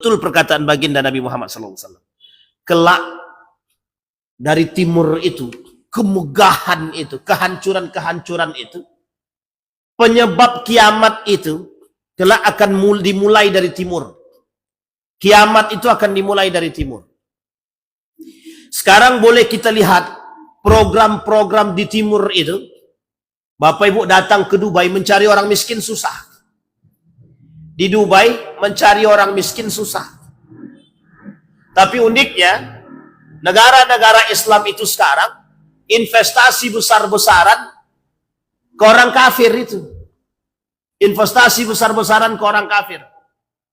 Betul perkataan baginda Nabi Muhammad SAW. Kelak dari timur itu, kemegahan itu, kehancuran-kehancuran itu, penyebab kiamat itu, kelak akan dimulai dari timur. Kiamat itu akan dimulai dari timur. Sekarang boleh kita lihat program-program di timur itu. Bapak Ibu datang ke Dubai mencari orang miskin susah. Di Dubai mencari orang miskin susah. Tapi uniknya, negara-negara Islam itu sekarang investasi besar-besaran ke orang kafir itu. Investasi besar-besaran ke orang kafir.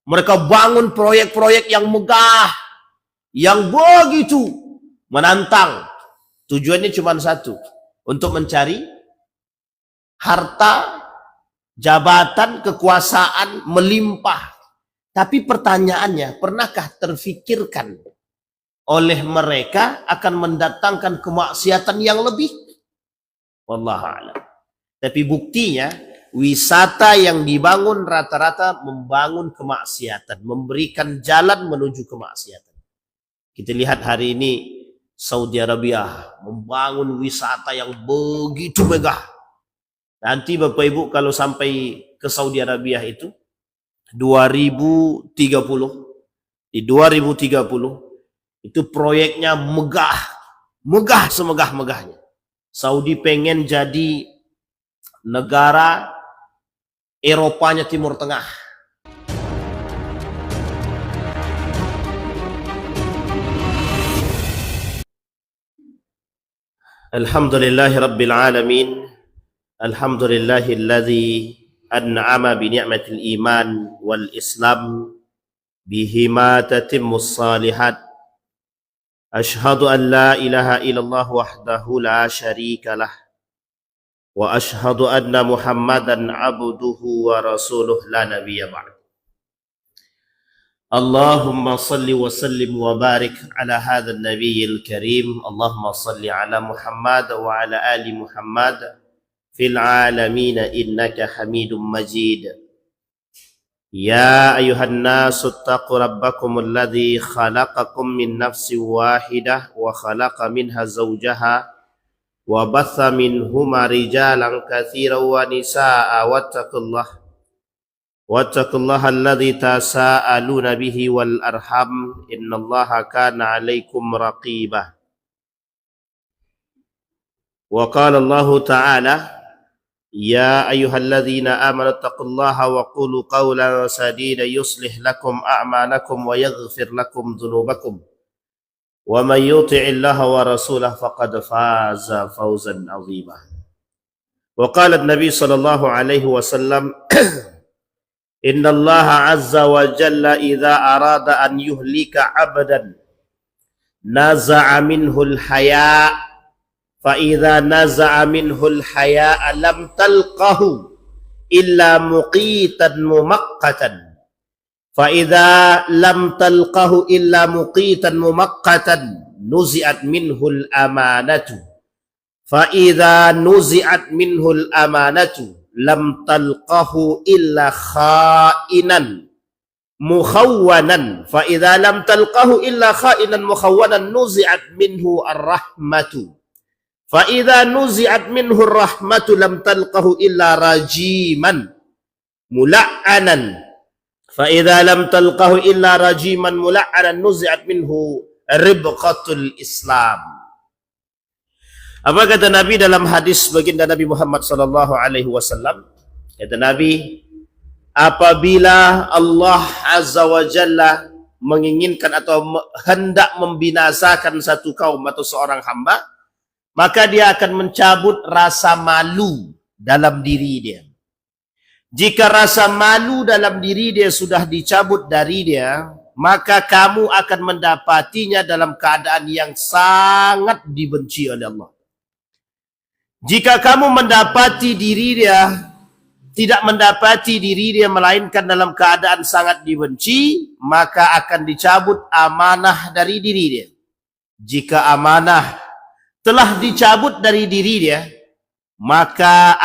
Mereka bangun proyek-proyek yang megah, yang begitu menantang. Tujuannya cuma satu, untuk mencari harta, jabatan, kekuasaan melimpah. Tapi pertanyaannya, pernahkah terfikirkan oleh mereka akan mendatangkan kemaksiatan yang lebih? Wallahu a'lam. Tapi buktinya, wisata yang dibangun rata-rata membangun kemaksiatan, memberikan jalan menuju kemaksiatan. Kita lihat hari ini Saudi Arabia membangun wisata yang begitu megah. Nanti Bapak Ibu kalau sampai ke Saudi Arabia itu 2030, di 2030 itu proyeknya megah, megah semegah-megahnya. Saudi pengen jadi negara Eropanya Timur Tengah. Alhamdulillahi Rabbil Alamin. Alhamdulillahilladzi an'ama bi ni'matil iman wal islam bihima tatimmus salihat. Ashhadu an la ilaha illallah wahdahu la syarika lah. Wa ashhadu anna Muhammadan abduhu wa rasuluh la nabiyya ba'd. Allahumma salli wa sallim wa barik ala hadzal nabiyil karim. Allahumma salli ala Muhammad wa ala ali Muhammad fil alamin innaka Hamidum Majid. Ya ayuhan nasu taqu rabbakum alladhi khalaqakum min nafsin wahidah wa khalaqa minha zawjaha wa batha minhuma rijalan katsiran wa nisaa wattaqullaha alladhi tasaaluna bihi wal arham innallaha kana 'alaikum raqibah. Wa qala Allah ta'ala Ya ayyuhalladzina amanu taqullaha wa qulu qawlan sadida yuslih lakum a'malakum wa yaghfir lakum dhunubakum wa man yuti'illaha wa rasulahu faqad faza fawzan 'azima. Wa qala an-nabi sallallahu alaihi wasallam innallaha 'azza wa jalla idza arada an yuhlika 'abdan naza'a minhu al-haya' فَإِذَا نَزَعَ مِنْهُ الْحَيَاءَ لَمْ تَلْقَهُ إِلَّا مُقِيتًا مُمَقَّتًا فَإِذَا لَمْ تَلْقَهُ إِلَّا مُقِيتًا مُمَقَّتًا نُزِعَتْ مِنْهُ الْأَمَانَةُ فَإِذَا نُزِعَتْ مِنْهُ الْأَمَانَةُ لَمْ تَلْقَهُ إِلَّا خَائِنًا مُخَوَّنًا فَإِذَا لَمْ تَلْقَهُ إِلَّا خَائِنًا مُخَوَّنًا نُزِعَتْ مِنْهُ الرَّحْمَةُ فَإِذَا نُزِعَتْ مِنْهُ الرَّحْمَةُ لَمْ تَلْقَهُ إِلَّا رَجِيمًا مُلَعَّنًا فَإِذَا لَمْ تَلْقَهُ إِلَّا رَجِيمًا مُلَعَّنًا نُزِعَتْ مِنْهُ رِبْقَةُ الْإِسْلَامِ. Apa kata Nabi dalam hadis baginda Nabi Muhammad sallallahu alaihi wasallam? Kata Nabi, apabila Allah Azza wa Jalla menginginkan atau hendak membinasakan satu kaum atau seorang hamba, maka dia akan mencabut rasa malu dalam diri dia. Jika rasa malu dalam diri dia sudah dicabut dari dia, maka kamu akan mendapatinya dalam keadaan yang sangat dibenci oleh Allah. Jika kamu mendapati diri dia, tidak mendapati diri dia melainkan dalam keadaan sangat dibenci, maka akan dicabut amanah dari diri dia. Jika amanah telah dicabut dari diri dia, maka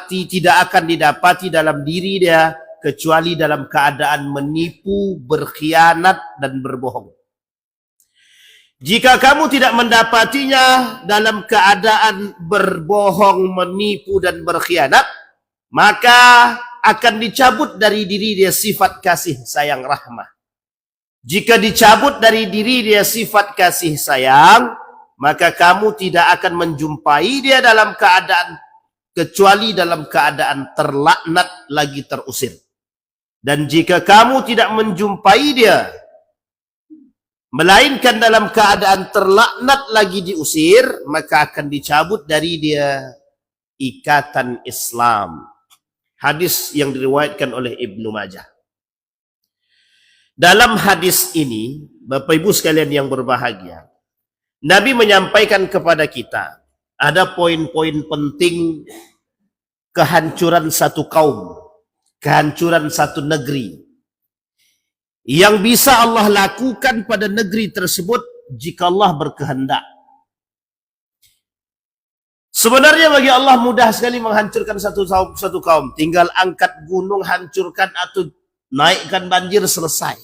tidak akan didapati dalam diri dia kecuali dalam keadaan menipu, berkhianat dan berbohong. Jika kamu tidak mendapatinya dalam keadaan berbohong, menipu dan berkhianat, maka akan dicabut dari diri dia sifat kasih sayang rahmah. Jika dicabut dari diri dia sifat kasih sayang, maka kamu tidak akan menjumpai dia dalam keadaan kecuali dalam keadaan terlaknat lagi terusir. Dan jika kamu tidak menjumpai dia melainkan dalam keadaan terlaknat lagi diusir, maka akan dicabut dari dia ikatan Islam. Hadis yang diriwayatkan oleh Ibnu Majah. Dalam hadis ini, Bapak Ibu sekalian yang berbahagia, Nabi menyampaikan kepada kita ada poin-poin penting kehancuran satu kaum, kehancuran satu negeri, yang bisa Allah lakukan pada negeri tersebut jika Allah berkehendak. Sebenarnya bagi Allah mudah sekali menghancurkan satu kaum. Tinggal angkat gunung, hancurkan atau naikkan banjir, selesai.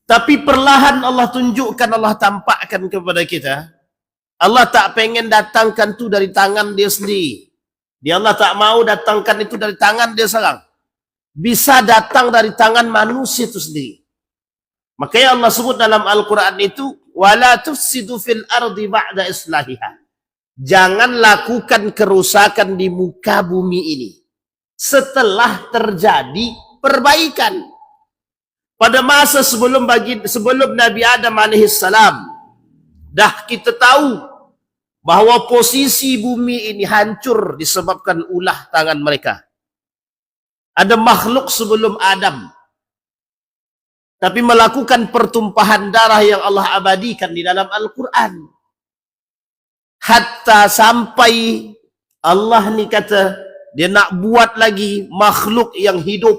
Tapi perlahan Allah tunjukkan, Allah tampakkan kepada kita, Allah tak pengen datangkan itu dari tangan dia sendiri. Dia Allah tak mau datangkan itu dari tangan dia seorang. Bisa datang dari tangan manusia itu sendiri. Makanya Allah sebut dalam Al-Quran itu, وَلَا تُفْسِدُ فِي الْأَرْضِ بَعْدَ إِصْلَاحِهَا. Jangan lakukan kerusakan di muka bumi ini setelah terjadi perbaikan. Pada masa sebelum Nabi Adam alaihissalam, dah kita tahu bahwa posisi bumi ini hancur disebabkan ulah tangan mereka. Ada makhluk sebelum Adam, tapi melakukan pertumpahan darah yang Allah abadikan di dalam Al-Quran. Hatta sampai Allah ni kata, dia nak buat lagi makhluk yang hidup.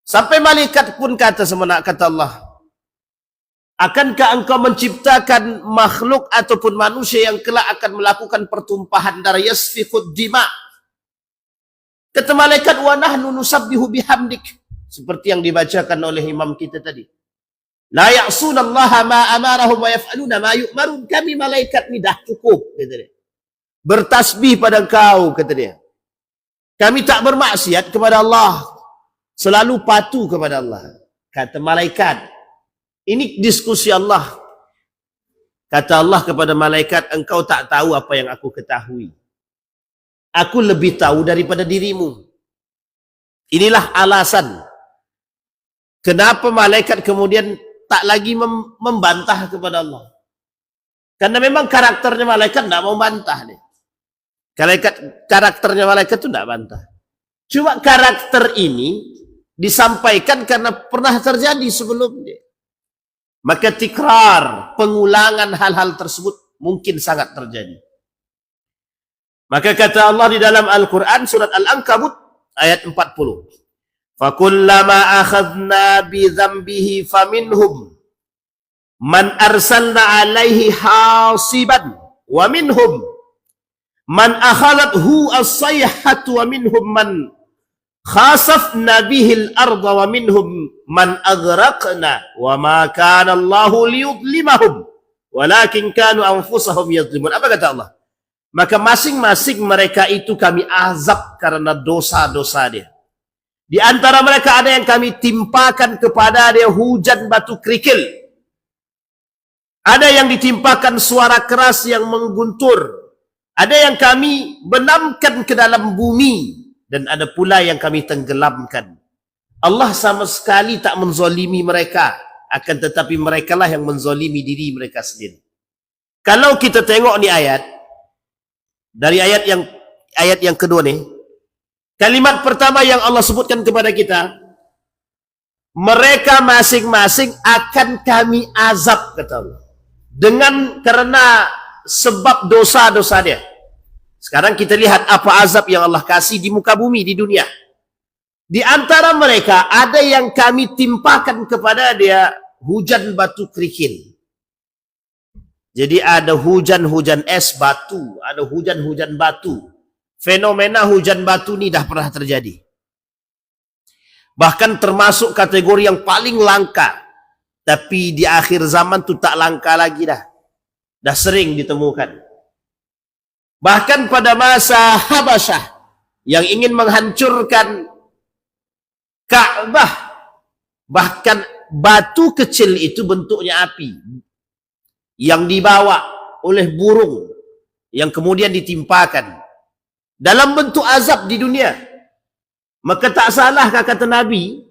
Sampai malaikat pun kata semena, kata Allah, akankah engkau menciptakan makhluk ataupun manusia yang kelak akan melakukan pertumpahan darah, yasfiqud dima? Kata malaikat, wa nahnu nusabbihu bihamdik, seperti yang dibacakan oleh imam kita tadi. La ya'sunallaha ma amarahum wa yaf'aluna ma yu'marun. Kami malaikat ni dah cukup, kata dia. Bertasbih pada engkau, kata dia. Kami tak bermaksiat kepada Allah, selalu patuh kepada Allah. Kata malaikat. Ini diskusi Allah. Kata Allah kepada malaikat, engkau tak tahu apa yang aku ketahui. Aku lebih tahu daripada dirimu. Inilah alasan kenapa malaikat kemudian tak lagi membantah kepada Allah. Karena memang karakternya malaikat tidak mau bantah. Karakternya malaikat itu tidak bantah. Cuma karakter ini disampaikan karena pernah terjadi sebelumnya. Maka tikrar, pengulangan hal-hal tersebut mungkin sangat terjadi. Maka kata Allah di dalam Al-Quran surat Al-Ankabut ayat 40. Fakullama akhadna bidhambihi faminhum man arsalna alaihi hasiban wa minhum man akhalathu as-sayhatu wa minhum man khasafna bihil arda wa minhum man aghraqna wa ma kana Allahu liyudlimahum walakin kanu anfusahum yadlimun. Apa kata Allah? Maka masing-masing mereka itu kami azab karena dosa-dosa dia. Di antara mereka ada yang kami timpakan kepada dia hujan batu kerikil. Ada yang ditimpakan suara keras yang mengguntur. Ada yang kami benamkan ke dalam bumi. Dan ada pula yang kami tenggelamkan. Allah sama sekali tak menzolimi mereka. Akan tetapi merekalah yang menzolimi diri mereka sendiri. Kalau kita tengok ni ayat, dari ayat yang kedua ni, kalimat pertama yang Allah sebutkan kepada kita, mereka masing-masing akan kami azab, kata Allah. Karena sebab dosa-dosa dia. Sekarang kita lihat apa azab yang Allah kasih di muka bumi, di dunia. Di antara mereka ada yang kami timpakan kepada dia hujan batu kerikil. Jadi ada hujan-hujan es batu, ada hujan-hujan batu. Fenomena hujan batu ni dah pernah terjadi. Bahkan termasuk kategori yang paling langka. Tapi di akhir zaman tu tak langka lagi dah. Dah sering ditemukan. Bahkan pada masa Habasyah yang ingin menghancurkan Ka'bah, bahkan batu kecil itu bentuknya api yang dibawa oleh burung yang kemudian ditimpakan dalam bentuk azab di dunia. Maka tak salahkah kata Nabi,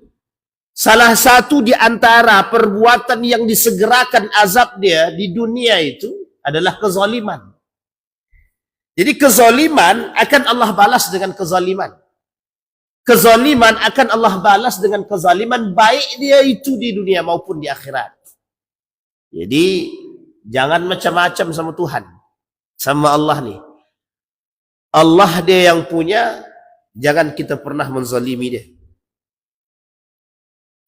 salah satu di antara perbuatan yang disegerakan azab dia di dunia itu adalah kezaliman. Jadi kezaliman akan Allah balas dengan kezaliman. Kezaliman akan Allah balas dengan kezaliman, baik dia itu di dunia maupun di akhirat. Jadi jangan macam-macam sama Tuhan, sama Allah nih. Allah dia yang punya, jangan kita pernah menzalimi dia.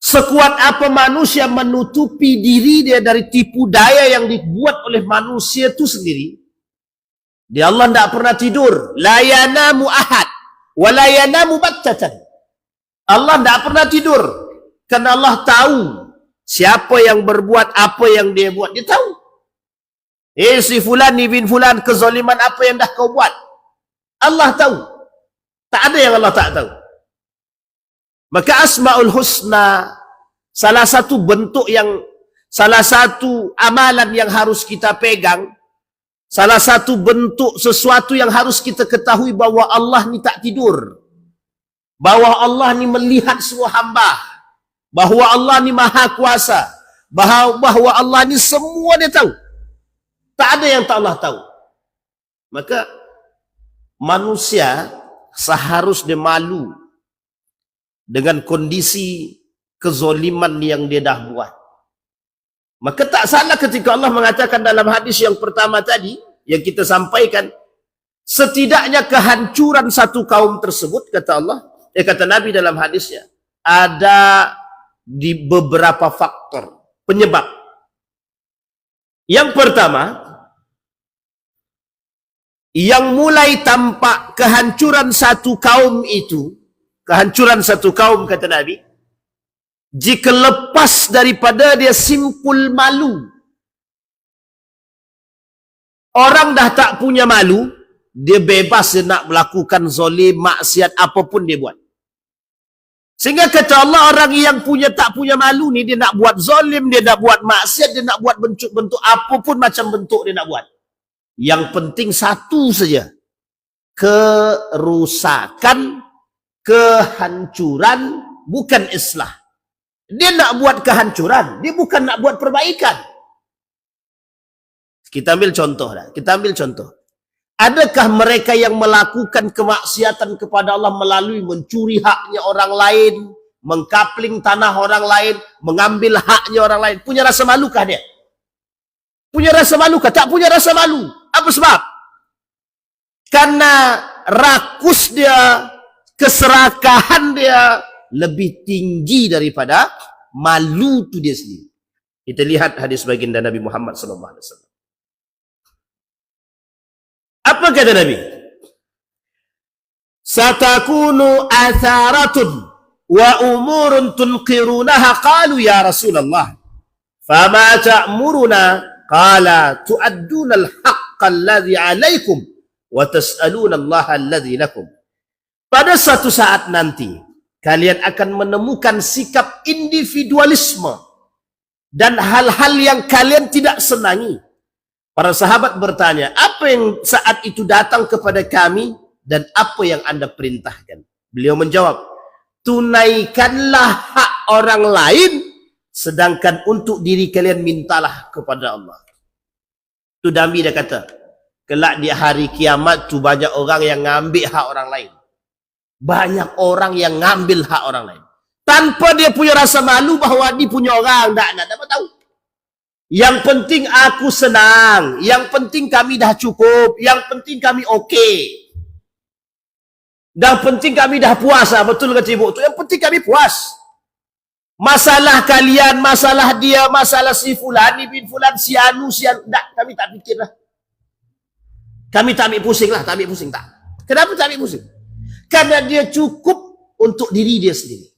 Sekuat apa manusia menutupi diri dia dari tipu daya yang dibuat oleh manusia itu sendiri, dia Allah tidak pernah tidur. La yanamu ahad wa la yanamu battatan. Allah tidak pernah tidur karena Allah tahu siapa yang berbuat apa yang dia buat. Dia tahu. Si fulan ni bin fulan, kezaliman apa yang dah kau buat, Allah tahu. Tak ada yang Allah tak tahu. Maka Asmaul Husna, salah satu bentuk yang, salah satu amalan yang harus kita pegang, salah satu bentuk sesuatu yang harus kita ketahui bahwa Allah ni tak tidur, bahwa Allah ni melihat semua hamba, bahwa Allah ni maha kuasa, bahwa Allah ni semua dia tahu. Tak ada yang tak Allah tahu. Maka manusia seharusnya malu dengan kondisi kezoliman yang dia dah buat. Maka tak salah ketika Allah mengatakan dalam hadis yang pertama tadi, yang kita sampaikan, setidaknya kehancuran satu kaum tersebut, kata Allah, kata Nabi dalam hadisnya, ada di beberapa faktor, penyebab. Yang pertama, yang mulai tampak kehancuran satu kaum itu, kehancuran satu kaum, kata Nabi, jika lepas daripada dia simpul malu. Orang dah tak punya malu, dia bebas dia nak melakukan zalim, maksiat, apapun dia buat. Sehingga kata Allah, orang yang tak punya malu ni, dia nak buat zalim, dia nak buat maksiat, dia nak buat bentuk-bentuk apapun macam bentuk dia nak buat. Yang penting satu saja, kerusakan, kehancuran, bukan islah. Dia nak buat kehancuran, dia bukan nak buat perbaikan. Kita ambil contoh dah. Kita ambil contoh. Adakah mereka yang melakukan kemaksiatan kepada Allah melalui mencuri haknya orang lain, mengkapling tanah orang lain, mengambil haknya orang lain, punya rasa malukah dia? Punya rasa malukah? Tak punya rasa malu. Apa sebab? Karena rakus dia, keserakahan dia lebih tinggi daripada malu tu dia sendiri. Kita lihat hadis baginda Nabi Muhammad SAW. Apa kata Nabi? Satakunu atharatun wa umurun tunqirunaha. Qalu ya Rasulullah, fama ta'muruna? Qala tu'adduna al-haqqa alladhi alaikum wa tas'aluna Allah alladhi lakum. Pada suatu saat nanti kalian akan menemukan sikap individualisme dan hal-hal yang kalian tidak senangi. Para sahabat bertanya, apa yang saat itu datang kepada kami dan apa yang Anda perintahkan? Beliau menjawab, tunaikanlah hak orang lain, sedangkan untuk diri kalian mintalah kepada Allah. Tu Nabi dah kata, kelak di hari kiamat tu banyak orang yang ngambil hak orang lain. Banyak orang yang ngambil hak orang lain. Tanpa dia punya rasa malu bahawa dia punya orang. Tak dapat tahu. Yang penting aku senang. Yang penting kami dah cukup. Yang penting kami okey. Yang penting kami dah puas. Betul kata ibu tu. Yang penting kami puas. Masalah kalian, masalah dia, masalah si fulan, ni bin fulan, si anu, si anu. Tak, kami tak fikir lah. Kami tak ambil pusing lah. Tak ambil pusing tak. Kenapa tak ambil pusing? Karena dia cukup untuk diri dia sendiri.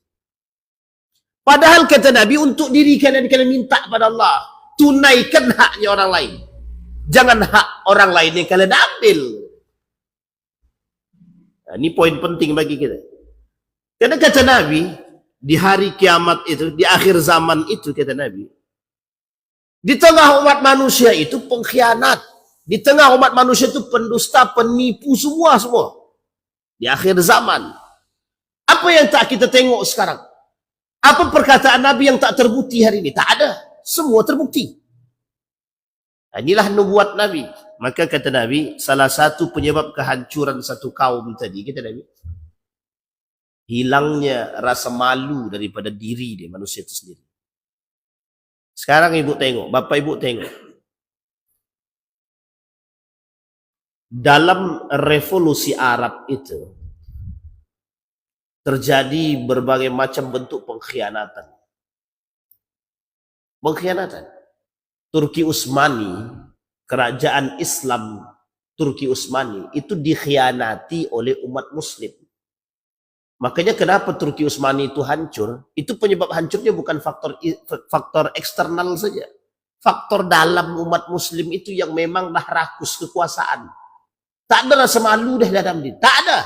Padahal kata Nabi, untuk diri kalian minta pada Allah. Tunaikan haknya orang lain. Jangan hak orang lain yang kalian ambil. Nah, ini poin penting bagi kita. Karena kata Nabi, di hari kiamat itu, di akhir zaman itu, kata Nabi, di tengah umat manusia itu pengkhianat. Di tengah umat manusia itu pendusta, penipu, semua. Di akhir zaman. Apa yang tak kita tengok sekarang? Apa perkataan Nabi yang tak terbukti hari ini? Tak ada. Semua terbukti. Inilah nubuat Nabi. Maka kata Nabi, salah satu penyebab kehancuran satu kaum tadi, kata Nabi, hilangnya rasa malu daripada diri dia, manusia itu sendiri. Sekarang ibu tengok, bapak ibu tengok. Dalam revolusi Arab itu, terjadi berbagai macam bentuk pengkhianatan. Pengkhianatan. Turki Utsmani, kerajaan Islam Turki Utsmani, itu dikhianati oleh umat muslim. Makanya kenapa Turki Utsmani itu hancur, itu penyebab hancurnya bukan faktor eksternal saja. Faktor dalam umat muslim itu yang memang dah rakus kekuasaan. Tak ada rasa malu dah dalam diri. Tak ada.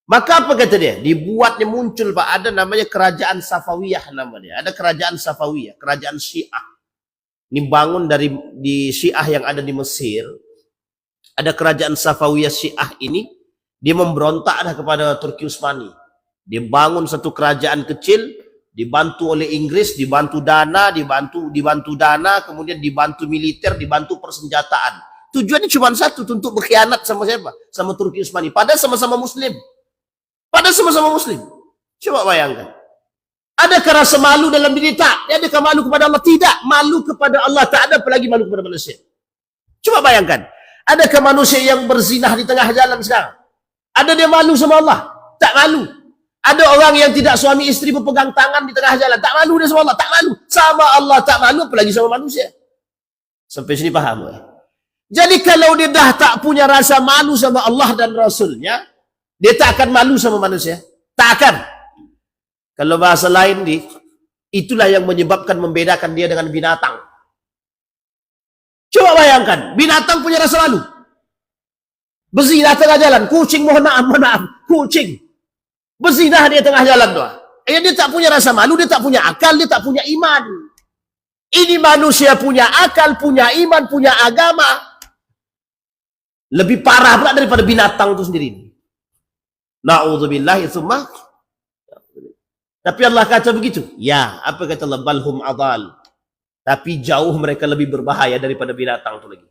Maka apa kata dia? Dibuatnya muncul, Pak, ada namanya kerajaan Safawiyah namanya. Ada kerajaan Safawiyah, kerajaan Syiah. Ini bangun di Syiah yang ada di Mesir. Ada kerajaan Safawiyah Syiah ini, dia memberontak kepada Turki Utsmani. Dia bangun satu kerajaan kecil, dibantu oleh Inggris, dibantu dana, kemudian dibantu militer, dibantu persenjataan. Tujuannya cuma satu, untuk berkhianat sama siapa? Sama Turki Utsmani. Padahal sama-sama Muslim. Coba bayangkan. Adakah rasa malu dalam diri? Tak. Adakah malu kepada Allah? Tidak. Malu kepada Allah tak ada, apalagi malu kepada manusia. Coba bayangkan. Adakah manusia yang berzinah di tengah jalan sekarang? Ada dia malu sama Allah? Tak malu. Ada orang yang tidak suami istri berpegang tangan di tengah jalan. Tak malu dia sama Allah? Tak malu. Sama Allah tak malu, apalagi sama manusia. Sampai sini paham? Jadi kalau dia dah tak punya rasa malu sama Allah dan Rasulnya, dia tak akan malu sama manusia. Tak akan. Kalau bahasa lain, itulah yang menyebabkan membedakan dia dengan binatang. Coba bayangkan, binatang punya rasa malu. Berzinah tengah jalan, kucing, mohon maaf, kucing. Berzinah dia tengah jalan tuh. Dia tak punya rasa malu, dia tak punya akal, dia tak punya iman. Ini manusia punya akal, punya iman, punya agama. Lebih parah pula daripada binatang itu sendiri. Na'udzubillah, tsumma. Tapi Allah kata begitu. Ya, apa kata Allah? Balhum adal. Tapi jauh mereka lebih berbahaya daripada binatang itu lagi.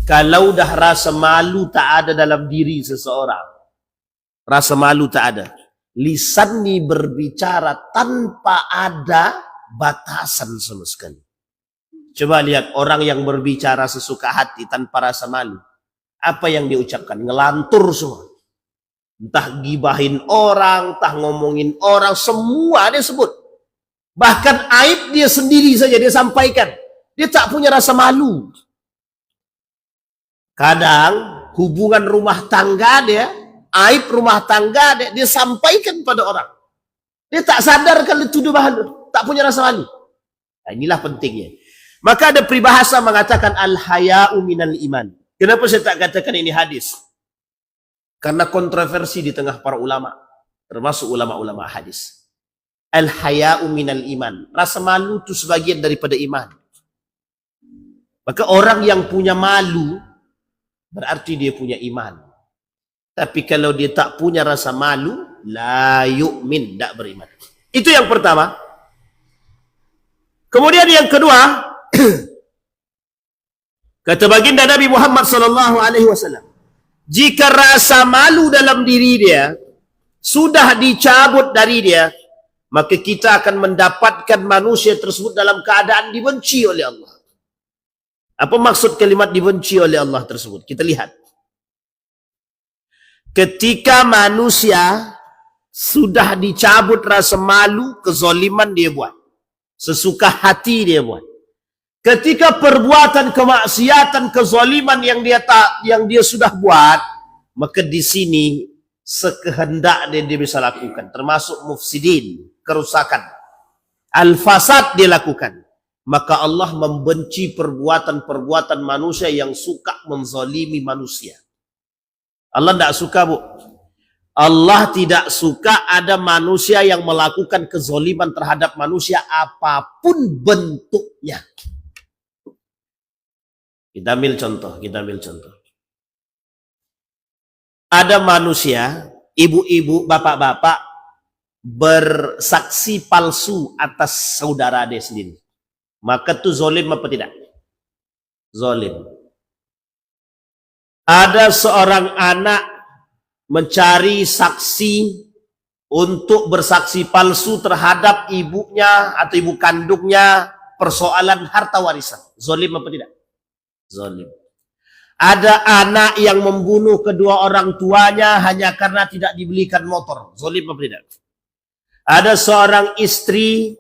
Kalau dah rasa malu tak ada dalam diri seseorang, rasa malu tak ada, lisan ni berbicara tanpa ada batasan sama sekali. Coba lihat orang yang berbicara sesuka hati tanpa rasa malu. Apa yang dia ucapkan? Ngelantur semua. Entah gibahin orang, entah ngomongin orang, semua dia sebut. Bahkan aib dia sendiri saja dia sampaikan. Dia tak punya rasa malu. Kadang hubungan rumah tangga dia, aib rumah tangga dia sampaikan pada orang. Dia tak sadar kalau tuduh malu, tak punya rasa malu. Nah, inilah pentingnya. Maka ada peribahasa mengatakan al-haya'u minal iman. Kenapa saya tak katakan ini hadis? Karena kontroversi di tengah para ulama, termasuk ulama-ulama hadis. Al-haya'u minal iman. Rasa malu itu sebagian daripada iman. Maka orang yang punya malu, berarti dia punya iman. Tapi kalau dia tak punya rasa malu, la yu'min, tak beriman. Itu yang pertama. Kemudian yang kedua, kata baginda Nabi Muhammad SAW, jika rasa malu dalam diri dia sudah dicabut dari dia, maka kita akan mendapatkan manusia tersebut dalam keadaan dibenci oleh Allah. Apa maksud kalimat dibenci oleh Allah tersebut? Kita lihat. Ketika manusia sudah dicabut rasa malu, kezaliman dia buat. Sesuka hati dia buat. Ketika perbuatan kemaksiatan, kezaliman yang dia sudah buat, maka di sini sekehendak dia bisa lakukan, termasuk mufsidin, kerusakan, al-fasad dia lakukan, maka Allah membenci perbuatan-perbuatan manusia yang suka menzalimi manusia. Allah tidak suka, Bu. Allah tidak suka ada manusia yang melakukan kezaliman terhadap manusia apapun bentuknya. Kita ambil contoh. Ada manusia, ibu-ibu, bapak-bapak, bersaksi palsu atas saudara dia sendiri. Maka itu zalim apa tidak? Zalim. Ada seorang anak mencari saksi untuk bersaksi palsu terhadap ibunya atau ibu kandungnya persoalan harta warisan. Zalim apa tidak? Zalim. Ada anak yang membunuh kedua orang tuanya hanya karena tidak dibelikan motor. Zalim apa tidak? Ada seorang istri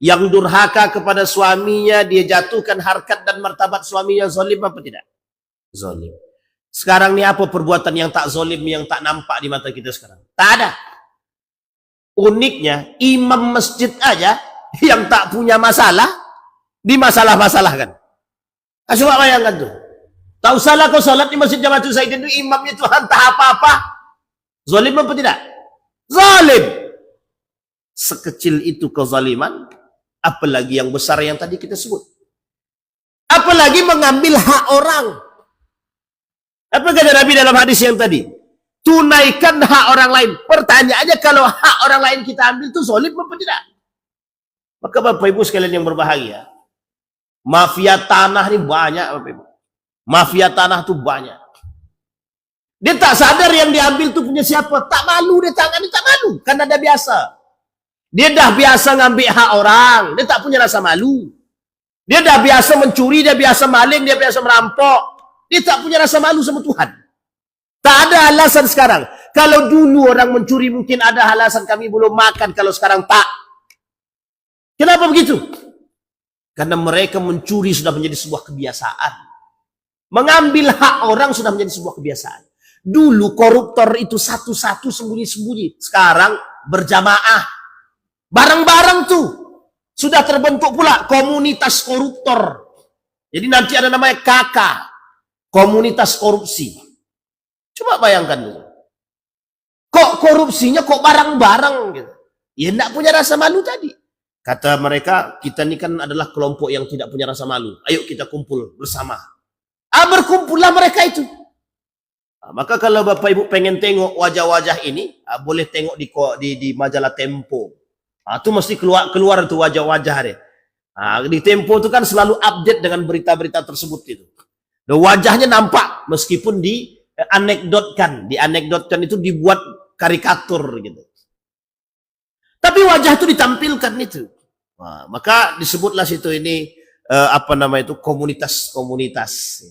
yang durhaka kepada suaminya, dia jatuhkan harkat dan martabat suaminya. Zalim apa tidak? Zalim. Sekarang ini apa perbuatan yang tak zalim, yang tak nampak di mata kita sekarang? Tak ada. Uniknya, imam masjid aja yang tak punya masalah, dimasalah-masalahkan. Coba bayangkan tuh. Tak usahlah kau salat di Masjid Jamatul Zaidin itu imamnya Tuhan tak apa-apa. Zalim apa tidak? Zalim. Sekecil itu kezaliman, apalagi yang besar yang tadi kita sebut. Apalagi mengambil hak orang. Apa kata Nabi dalam hadis yang tadi? Tunaikan hak orang lain. Pertanyaannya, kalau hak orang lain kita ambil itu zalim apa tidak? Maka Bapak Ibu sekalian yang berbahagia, mafia tanah ini banyak, Bapak Ibu. Mafia tanah itu banyak. Dia tak sadar yang diambil itu punya siapa. Tak malu dia tangan, tak malu. Karena dia biasa. Dia dah biasa ngambil hak orang. Dia tak punya rasa malu. Dia dah biasa mencuri, dia biasa maling, dia biasa merampok. Dia tak punya rasa malu sama Tuhan. Tak ada alasan sekarang. Kalau dulu orang mencuri mungkin ada alasan kami belum makan. Kalau sekarang tak. Kenapa begitu? Karena mereka mencuri sudah menjadi sebuah kebiasaan. Mengambil hak orang sudah menjadi sebuah kebiasaan. Dulu koruptor itu satu-satu sembunyi-sembunyi. Sekarang berjamaah. Bareng-bareng tuh. Sudah terbentuk pula komunitas koruptor. Jadi nanti ada namanya KK. Komunitas korupsi. Coba bayangkan dulu. Kok korupsinya kok bareng-bareng gitu. Ya enggak punya rasa malu tadi. Kata mereka, kita ini kan adalah kelompok yang tidak punya rasa malu. Ayo kita kumpul bersama. Berkumpullah mereka itu. Maka kalau Bapak Ibu pengen tengok wajah-wajah ini, boleh tengok di majalah Tempo. Itu mesti keluar itu wajah-wajah dia. Di Tempo itu kan selalu update dengan berita-berita tersebut itu. Dan wajahnya nampak meskipun dianekdotkan. Dianekdotkan itu dibuat karikatur gitu. Tapi wajah itu ditampilkan itu. Maka disebutlah situ ini komunitas-komunitas.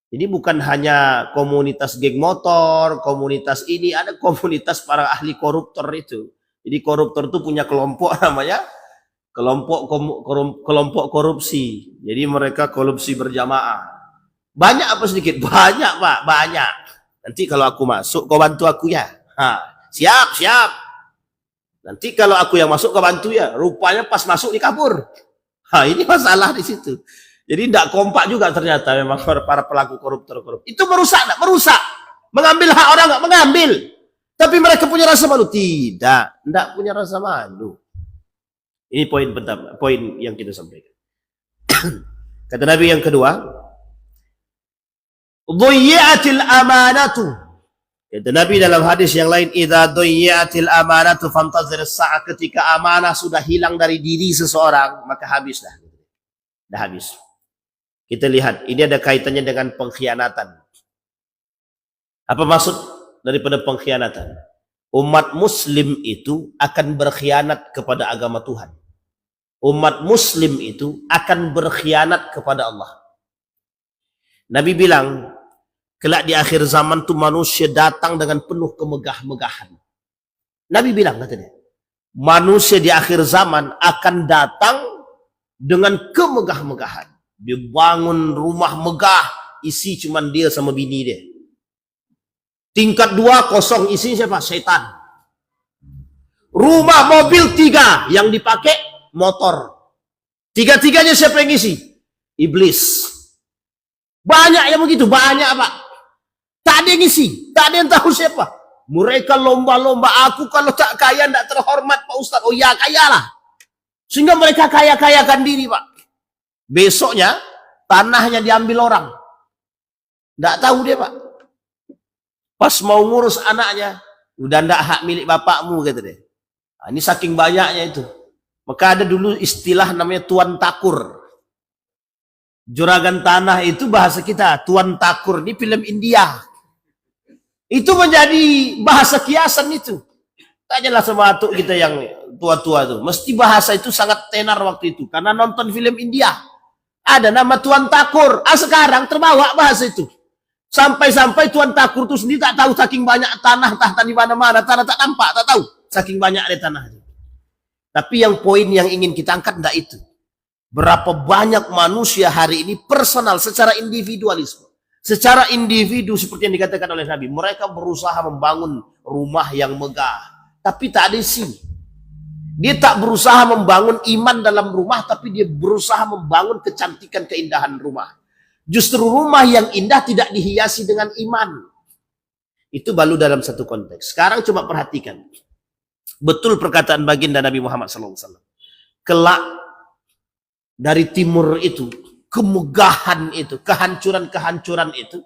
Jadi bukan hanya komunitas geng motor, komunitas ini, ada komunitas para ahli koruptor itu. Jadi koruptor itu punya kelompok namanya kelompok korupsi. Jadi mereka korupsi berjamaah. Banyak apa sedikit? Banyak, Pak, banyak. Nanti kalau aku masuk, kau bantu aku ya. Siap. Nanti kalau aku yang masuk, kau bantu ya. Rupanya pas masuk dikabur. Ini masalah di situ. Jadi tidak kompak juga ternyata memang para pelaku koruptor. Itu merusak, enggak? Merusak. Mengambil hak orang enggak? Mengambil. Tapi mereka punya rasa malu? Tidak. Tidak punya rasa malu. Ini poin pertama, poin yang kita sampaikan. Kata Nabi yang kedua, "Dhuyyatil amanatu." Kata Nabi dalam hadis yang lain, "Idza dhuyyatil amanatu fantazir as-sa'ah." Ketika amanah sudah hilang dari diri seseorang, maka habislah. Dah habis. Kita lihat, ini ada kaitannya dengan pengkhianatan. Apa maksud daripada pengkhianatan? Umat muslim itu akan berkhianat kepada agama Tuhan. Umat muslim itu akan berkhianat kepada Allah. Nabi bilang, kelak di akhir zaman tuh manusia datang dengan penuh kemegah-megahan. Nabi bilang katanya, manusia di akhir zaman akan datang dengan kemegah-megahan. Dia bangun rumah megah, isi cuman dia sama bini dia. Tingkat 2 kosong, isinya siapa? Setan. Rumah mobil 3, yang dipakai motor. Tiga-tiganya siapa yang isi? Iblis. Banyak yang begitu, banyak Pak. Tak ada yang isi, tak ada yang tahu siapa. Mereka lomba-lomba, aku kalau tak kaya tidak terhormat Pak Ustaz. Oh ya, kayalah. Sehingga mereka kaya-kayakan diri Pak. Besoknya tanahnya diambil orang. Tidak tahu dia Pak. Pas mau ngurus anaknya, udah ndak hak milik bapakmu kata dia. Nah, ini saking banyaknya itu. Maka ada dulu istilah namanya tuan takur. Juragan tanah itu bahasa kita, tuan takur. Ini film India. Itu menjadi bahasa kiasan itu. Tanyalah sama atuk kita yang tua-tua itu. Mesti bahasa itu sangat tenar waktu itu. Karena nonton film India. Ada nama tuan takur. Sekarang terbawa bahasa itu. Sampai-sampai tuan takur itu sendiri tak tahu saking banyak tanah di mana-mana. Tanah tak nampak, tak tahu. Saking banyak ada tanah itu. Tapi yang poin yang ingin kita angkat tidak itu. Berapa banyak manusia hari ini personal secara individualisme. Secara individu seperti yang dikatakan oleh Nabi. Mereka berusaha membangun rumah yang megah. Tapi tak ada isi. Dia tak berusaha membangun iman dalam rumah. Tapi dia berusaha membangun kecantikan keindahan rumah. Justru rumah yang indah tidak dihiasi dengan iman. Itu baru dalam satu konteks. Sekarang coba perhatikan. Betul perkataan baginda Nabi Muhammad SAW. Kelak dari timur itu, kemegahan itu, kehancuran-kehancuran itu,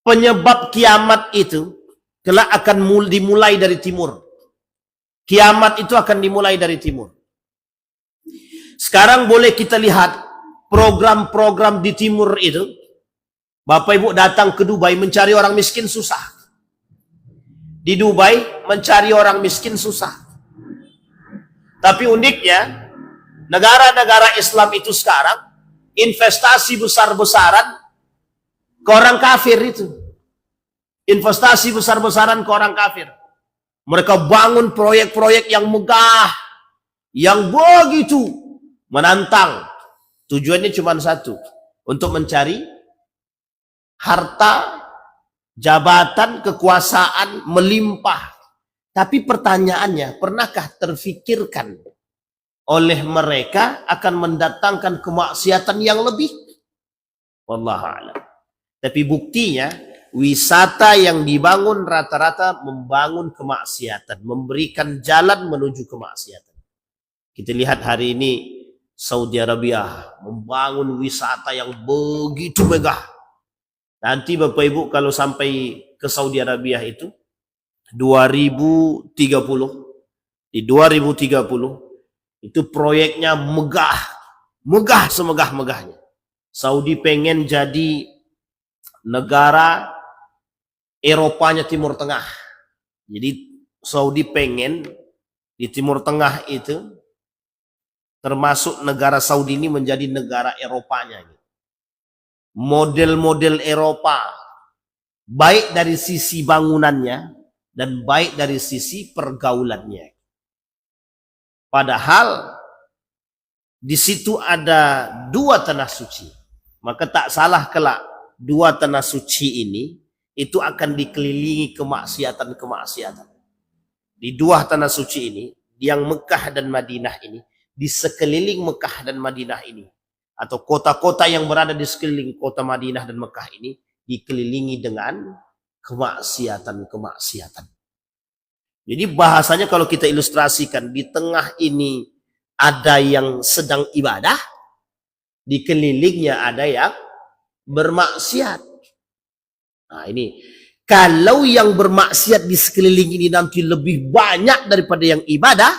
penyebab kiamat itu, kelak akan dimulai dari timur. Kiamat itu akan dimulai dari timur. Sekarang boleh kita lihat program-program di timur itu. Bapak Ibu datang ke Dubai mencari orang miskin susah. Di Dubai mencari orang miskin susah. Tapi uniknya, negara-negara Islam itu sekarang investasi besar-besaran ke orang kafir itu. Investasi besar-besaran ke orang kafir. Mereka bangun proyek-proyek yang megah, yang begitu menantang. Tujuannya cuma satu, untuk mencari harta, jabatan, kekuasaan melimpah. Tapi pertanyaannya, pernahkah terfikirkan oleh mereka akan mendatangkan kemaksiatan yang lebih? Wallahu a'lam. Tapi buktinya, wisata yang dibangun rata-rata membangun kemaksiatan, memberikan jalan menuju kemaksiatan. Kita lihat hari ini Saudi Arabia membangun wisata yang begitu megah. Nanti Bapak Ibu kalau sampai ke Saudi Arabia itu 2030, di 2030 itu proyeknya megah, megah semegah-megahnya. Saudi pengen jadi negara Eropanya Timur Tengah. Jadi Saudi pengen di Timur Tengah itu, termasuk negara Saudi ini menjadi negara Eropanya. Model-model Eropa, baik dari sisi bangunannya dan baik dari sisi pergaulannya. Padahal di situ ada 2 tanah suci. Maka tak salah kelak 2 tanah suci ini itu akan dikelilingi kemaksiatan-kemaksiatan. Di 2 tanah suci ini, yang Mekah dan Madinah ini, di sekeliling Mekah dan Madinah ini, atau kota-kota yang berada di sekeliling kota Madinah dan Mekah ini, dikelilingi dengan kemaksiatan-kemaksiatan. Jadi bahasanya kalau kita ilustrasikan, di tengah ini ada yang sedang ibadah, di kelilingnya ada yang bermaksiat. Nah ini, kalau yang bermaksiat di sekeliling ini nanti lebih banyak daripada yang ibadah,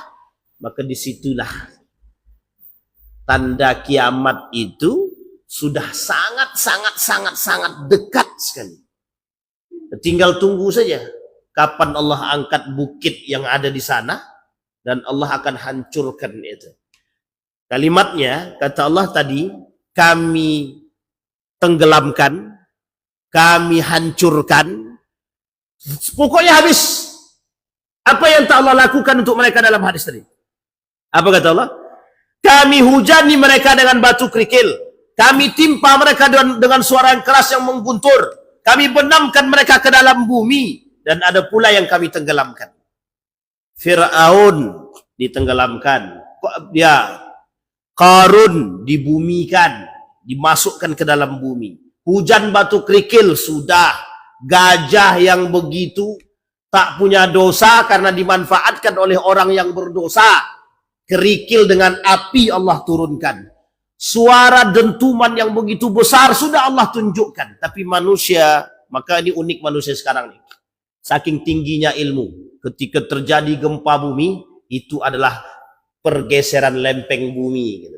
maka disitulah tanda kiamat itu sudah sangat dekat sekali. Tinggal tunggu saja kapan Allah angkat bukit yang ada di sana dan Allah akan hancurkan itu. Kalimatnya, kata Allah tadi, kami tenggelamkan, kami hancurkan, pokoknya habis. Apa yang Allah lakukan untuk mereka dalam hadis tadi? Apa kata Allah? Kami hujani mereka dengan batu kerikil. Kami timpa mereka dengan suara yang keras yang mengguntur. Kami benamkan mereka ke dalam bumi. Dan ada pula yang kami tenggelamkan. Fir'aun ditenggelamkan. Ya, Qarun dibumikan, dimasukkan ke dalam bumi. Hujan batu kerikil sudah. Gajah yang begitu tak punya dosa karena dimanfaatkan oleh orang yang berdosa. Kerikil dengan api Allah turunkan. Suara dentuman yang begitu besar sudah Allah tunjukkan. Tapi manusia, maka ini unik manusia sekarang nih. Saking tingginya ilmu. Ketika terjadi gempa bumi, itu adalah pergeseran lempeng bumi. Gitu.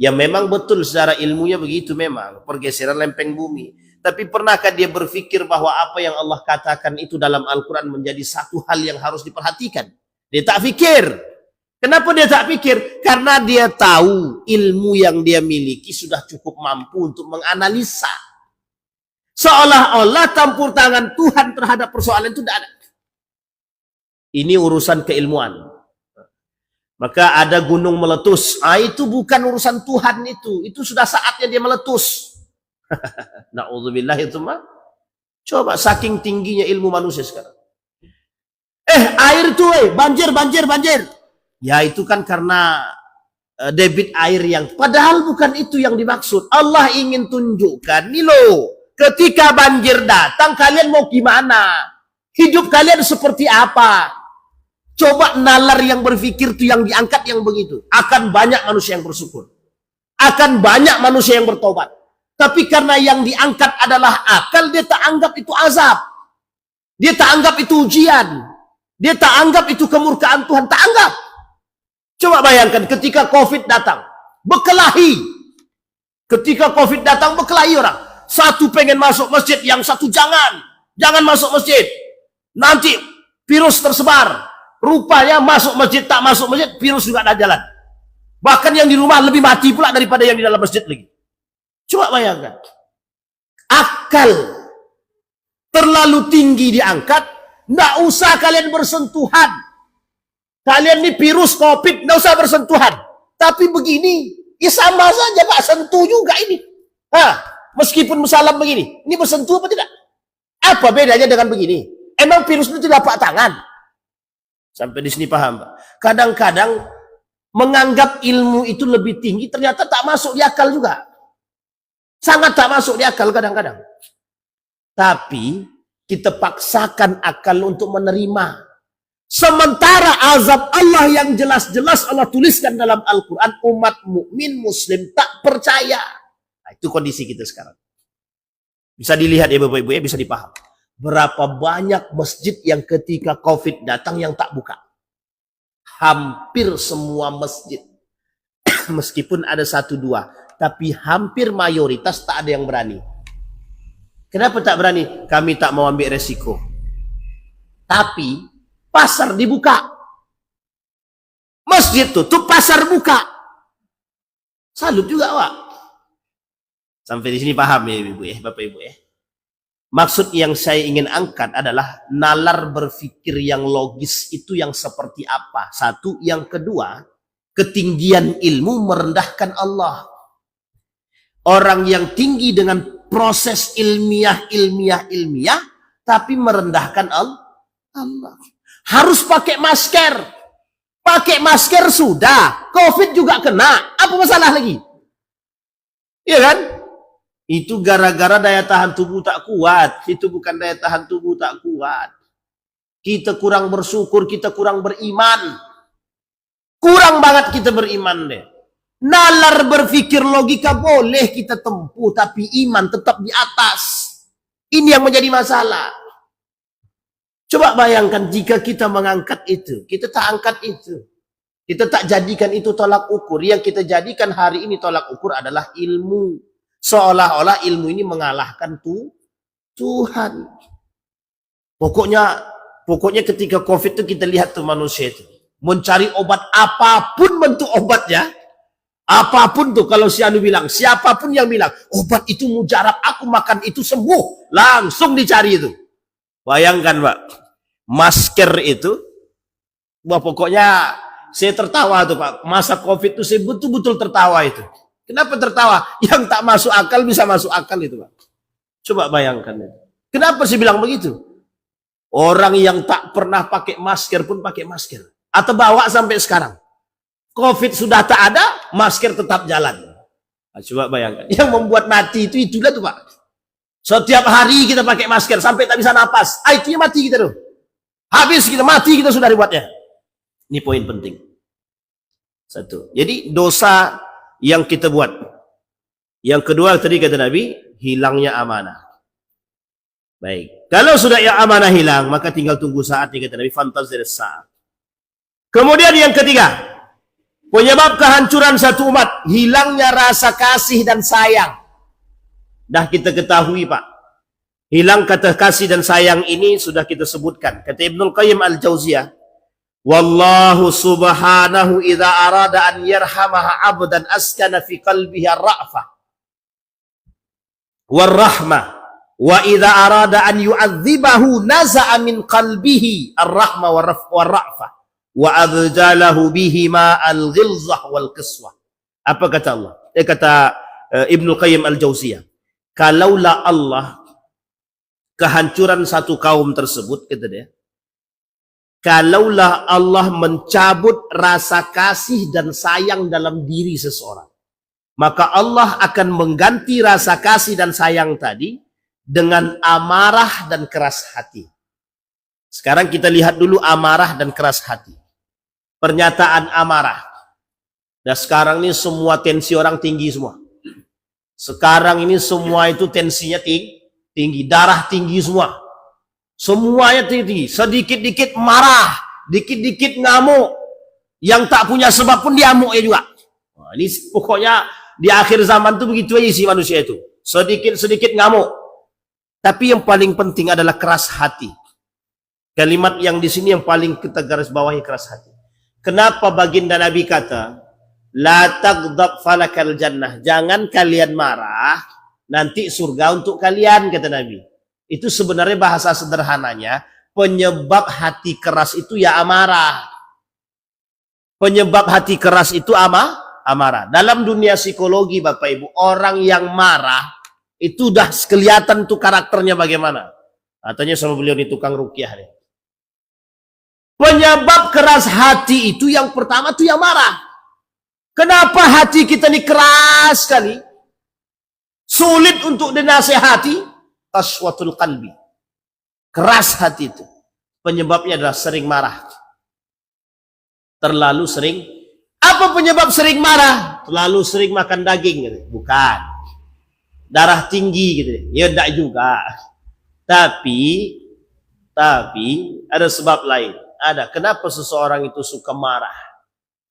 Ya memang betul secara ilmunya begitu memang. Pergeseran lempeng bumi. Tapi pernahkah dia berpikir bahwa apa yang Allah katakan itu dalam Al-Quran menjadi satu hal yang harus diperhatikan? Dia tak pikir. Kenapa dia tak pikir? Karena dia tahu ilmu yang dia miliki sudah cukup mampu untuk menganalisa. Seolah-olah campur tangan Tuhan terhadap persoalan itu tidak ada. Ini urusan keilmuan. Maka ada gunung meletus. Itu bukan urusan Tuhan itu. Itu sudah saatnya dia meletus. Na'udzubillah itu mah. Coba saking tingginya ilmu manusia sekarang. Air itu banjir. Ya itu kan karena debit air yang padahal bukan itu yang dimaksud. Allah ingin tunjukkan nih loh, ketika banjir datang kalian mau gimana? Hidup kalian seperti apa? Coba nalar yang berpikir itu yang diangkat yang begitu. Akan banyak manusia yang bersyukur. Akan banyak manusia yang bertobat. Tapi karena yang diangkat adalah akal, dia tak anggap itu azab. Dia tak anggap itu ujian. Dia tak anggap itu kemurkaan Tuhan. Tak anggap. Coba bayangkan ketika COVID datang. Berkelahi. Ketika COVID datang berkelahi orang. Satu pengen masuk masjid, yang satu jangan. Jangan masuk masjid. Nanti virus tersebar. Rupanya masuk masjid, tak masuk masjid, virus juga ada jalan. Bahkan yang di rumah lebih mati pula daripada yang di dalam masjid lagi. Coba bayangkan. Akal terlalu tinggi diangkat. Nggak usah kalian bersentuhan. Kalian ini virus COVID, nggak usah bersentuhan. Tapi begini, ya sama saja Pak, sentuh juga ini. Meskipun musalam begini, ini bersentuh apa tidak? Apa bedanya dengan begini? Emang virus itu tidak telapak tangan? Sampai di sini paham Pak? Kadang-kadang menganggap ilmu itu lebih tinggi, ternyata tak masuk di akal juga. Sangat tak masuk di akal kadang-kadang. Tapi kita paksakan akal untuk menerima. Sementara azab Allah yang jelas-jelas Allah tuliskan dalam Al-Quran, umat mukmin muslim tak percaya. Nah, itu kondisi kita sekarang. Bisa dilihat ya Bapak Ibu ya, bisa dipaham. Berapa banyak masjid yang ketika COVID datang yang tak buka. Hampir semua masjid. Meskipun ada satu dua. Tapi hampir mayoritas tak ada yang berani. Kenapa tak berani? Kami tak mau ambil resiko. Tapi pasar dibuka. Masjid tutup, pasar buka. Salut juga Pak. Sampai di sini paham ya Ibu ya, Bapak Ibu ya. Maksud yang saya ingin angkat adalah nalar berpikir yang logis itu yang seperti apa. Satu, yang kedua, ketinggian ilmu merendahkan Allah. Orang yang tinggi dengan proses ilmiah, tapi merendahkan Allah. Harus pakai masker. Pakai masker sudah. COVID juga kena. Apa masalah lagi? Iya kan? Itu gara-gara daya tahan tubuh tak kuat. Itu bukan daya tahan tubuh tak kuat. Kita kurang bersyukur, kita kurang beriman. Kurang banget kita beriman deh. Nalar berpikir logika boleh kita tempuh, tapi iman tetap di atas. Ini yang menjadi masalah. Coba bayangkan jika kita mengangkat itu, kita tak angkat itu. Kita tak jadikan itu tolak ukur. Yang kita jadikan hari ini tolak ukur adalah ilmu. Seolah-olah ilmu ini mengalahkan Tuhan. Pokoknya ketika COVID itu kita lihat tuh manusia itu. Mencari obat apapun bentuk obatnya. Apapun tuh kalau si Anu bilang, siapapun yang bilang, obat itu mujarab, aku makan itu sembuh. Langsung dicari itu. Bayangkan Pak, masker itu, wah pokoknya saya tertawa tuh Pak. Masa COVID itu saya betul-betul tertawa itu. Kenapa tertawa? Yang tak masuk akal bisa masuk akal itu Pak. Coba bayangkan. Kenapa sih bilang begitu? Orang yang tak pernah pakai masker pun pakai masker. Atau bawa sampai sekarang. Covid sudah tak ada, masker tetap jalan. Nah, coba bayangkan. Yang membuat mati itu itulah tuh Pak. Setiap hari kita pakai masker sampai tak bisa napas. Itu mati kita tuh. Habis kita mati kita sudah dibuatnya. Ini poin penting. Satu. Jadi dosa yang kita buat. Yang kedua tadi kata Nabi, hilangnya amanah. Baik. Kalau sudah yang amanah hilang, maka tinggal tunggu saatnya kata Nabi, fantazir saat. Kemudian yang ketiga, penyebab kehancuran satu umat, hilangnya rasa kasih dan sayang. Dah kita ketahui Pak. Hilang kata kasih dan sayang ini sudah kita sebutkan. Kata Ibnul Qayyim Al-Jauziyah, wallahu subhanahu idza arada an yarhamaha 'abdan askana fi qalbihi ar-ra'fah war-rahmah. Wa idza arada an yu'adzibahu naza'a min qalbihi ar-rahma war-ra'fah wa abdalahu bihima al-ghilzah wal qiswah. Apa kata Allah? Kata Ibnu Qayyim Al-Jauziyah, kalaulah Allah kehancuran satu kaum tersebut, kata dia, kalaulah Allah mencabut rasa kasih dan sayang dalam diri seseorang, maka Allah akan mengganti rasa kasih dan sayang tadi dengan amarah dan keras hati. Sekarang kita lihat dulu amarah dan keras hati. Pernyataan amarah. Dan sekarang ini semua tensi orang tinggi semua. Sekarang ini semua itu tensinya tinggi. Darah tinggi semua. Semuanya tinggi. Sedikit-dikit marah. Dikit-dikit ngamuk. Yang tak punya sebab pun diamuk ya juga. Nah, ini pokoknya di akhir zaman tuh begitu aja sih manusia itu. Sedikit-sedikit ngamuk. Tapi yang paling penting adalah keras hati. Kalimat yang di sini yang paling kita garis bawahi, keras hati. Kenapa baginda Nabi kata, la taghdab falakal jannah. Jangan kalian marah, nanti surga untuk kalian, kata Nabi. Itu sebenarnya bahasa sederhananya, penyebab hati keras itu ya amarah. Penyebab hati keras itu amarah. Dalam dunia psikologi Bapak Ibu, orang yang marah itu udah kelihatan tuh karakternya bagaimana. Katanya sama beliau di tukang rukyah nih. Penyebab keras hati itu yang pertama tuh yang marah. Kenapa hati kita ini keras sekali? Sulit untuk dinasehati. Qaswatul qalbi. Keras hati itu. Penyebabnya adalah sering marah. Terlalu sering. Apa penyebab sering marah? Terlalu sering makan daging gitu. Bukan. Darah tinggi gitu. Ya enggak juga. Tapi ada sebab lain. Ada. Kenapa seseorang itu suka marah?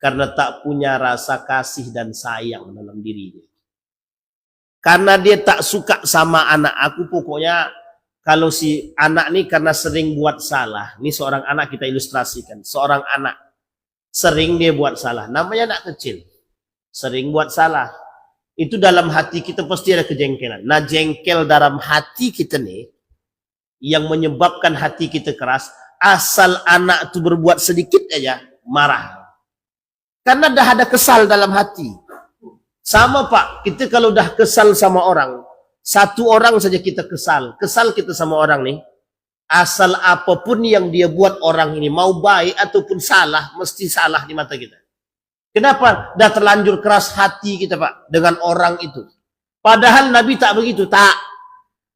Karena tak punya rasa kasih dan sayang dalam dirinya. Karena dia tak suka sama anak. Aku pokoknya kalau si anak ini karena sering buat salah. Ini seorang anak kita ilustrasikan. Seorang anak. Sering dia buat salah. Namanya anak kecil. Sering buat salah. Itu dalam hati kita pasti ada kejengkelan. Nah, jengkel dalam hati kita nih yang menyebabkan hati kita keras, asal anak itu berbuat sedikit aja marah. Karena dah ada kesal dalam hati. Sama Pak, kita kalau dah kesal sama orang, satu orang saja kita kesal kita sama orang nih, asal apapun yang dia buat orang ini, mau baik ataupun salah, mesti salah di mata kita. Kenapa? Dah terlanjur keras hati kita Pak dengan orang itu. Padahal Nabi tak begitu, tak.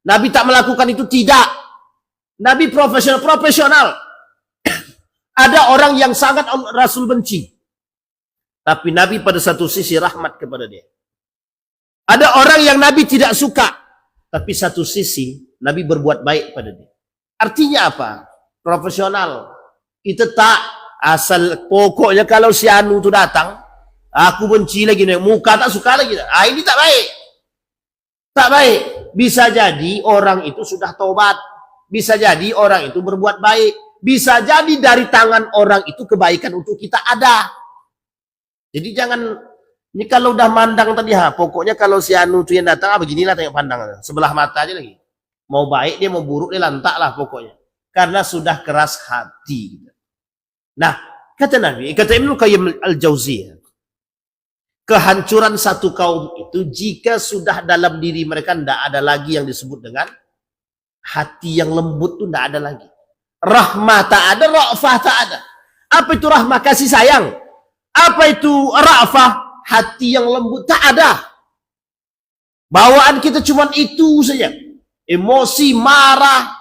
Nabi tak melakukan itu, tidak. Nabi profesional. Ada orang yang sangat Rasul benci. Tapi Nabi pada satu sisi rahmat kepada dia. Ada orang yang Nabi tidak suka. Tapi satu sisi Nabi berbuat baik pada dia. Artinya apa? Profesional. Kita tak. Asal pokoknya kalau si Anu itu datang, aku benci lagi nih, muka tak suka lagi. Ini tak baik. Tak baik. Bisa jadi orang itu sudah tobat. Bisa jadi orang itu berbuat baik. Bisa jadi dari tangan orang itu kebaikan untuk kita ada. Jadi jangan, ini kalau udah mandang tadi, pokoknya kalau si Anu itu yang datang, beginilah tengok pandang. Sebelah mata aja lagi. Mau baik dia, mau buruk dia, lantak lah pokoknya. Karena sudah keras hati. Nah, kata Nabi, kata Ibnu Qayyim Al-Jauziyah, kehancuran satu kaum itu jika sudah dalam diri mereka tidak ada lagi yang disebut dengan hati yang lembut, itu tidak ada lagi. Rahmah tak ada, ra'fah tak ada. Apa itu rahmah? Kasih sayang. Apa itu ra'fah? Hati yang lembut tak ada. Bawaan kita cuma itu saja. Emosi, marah,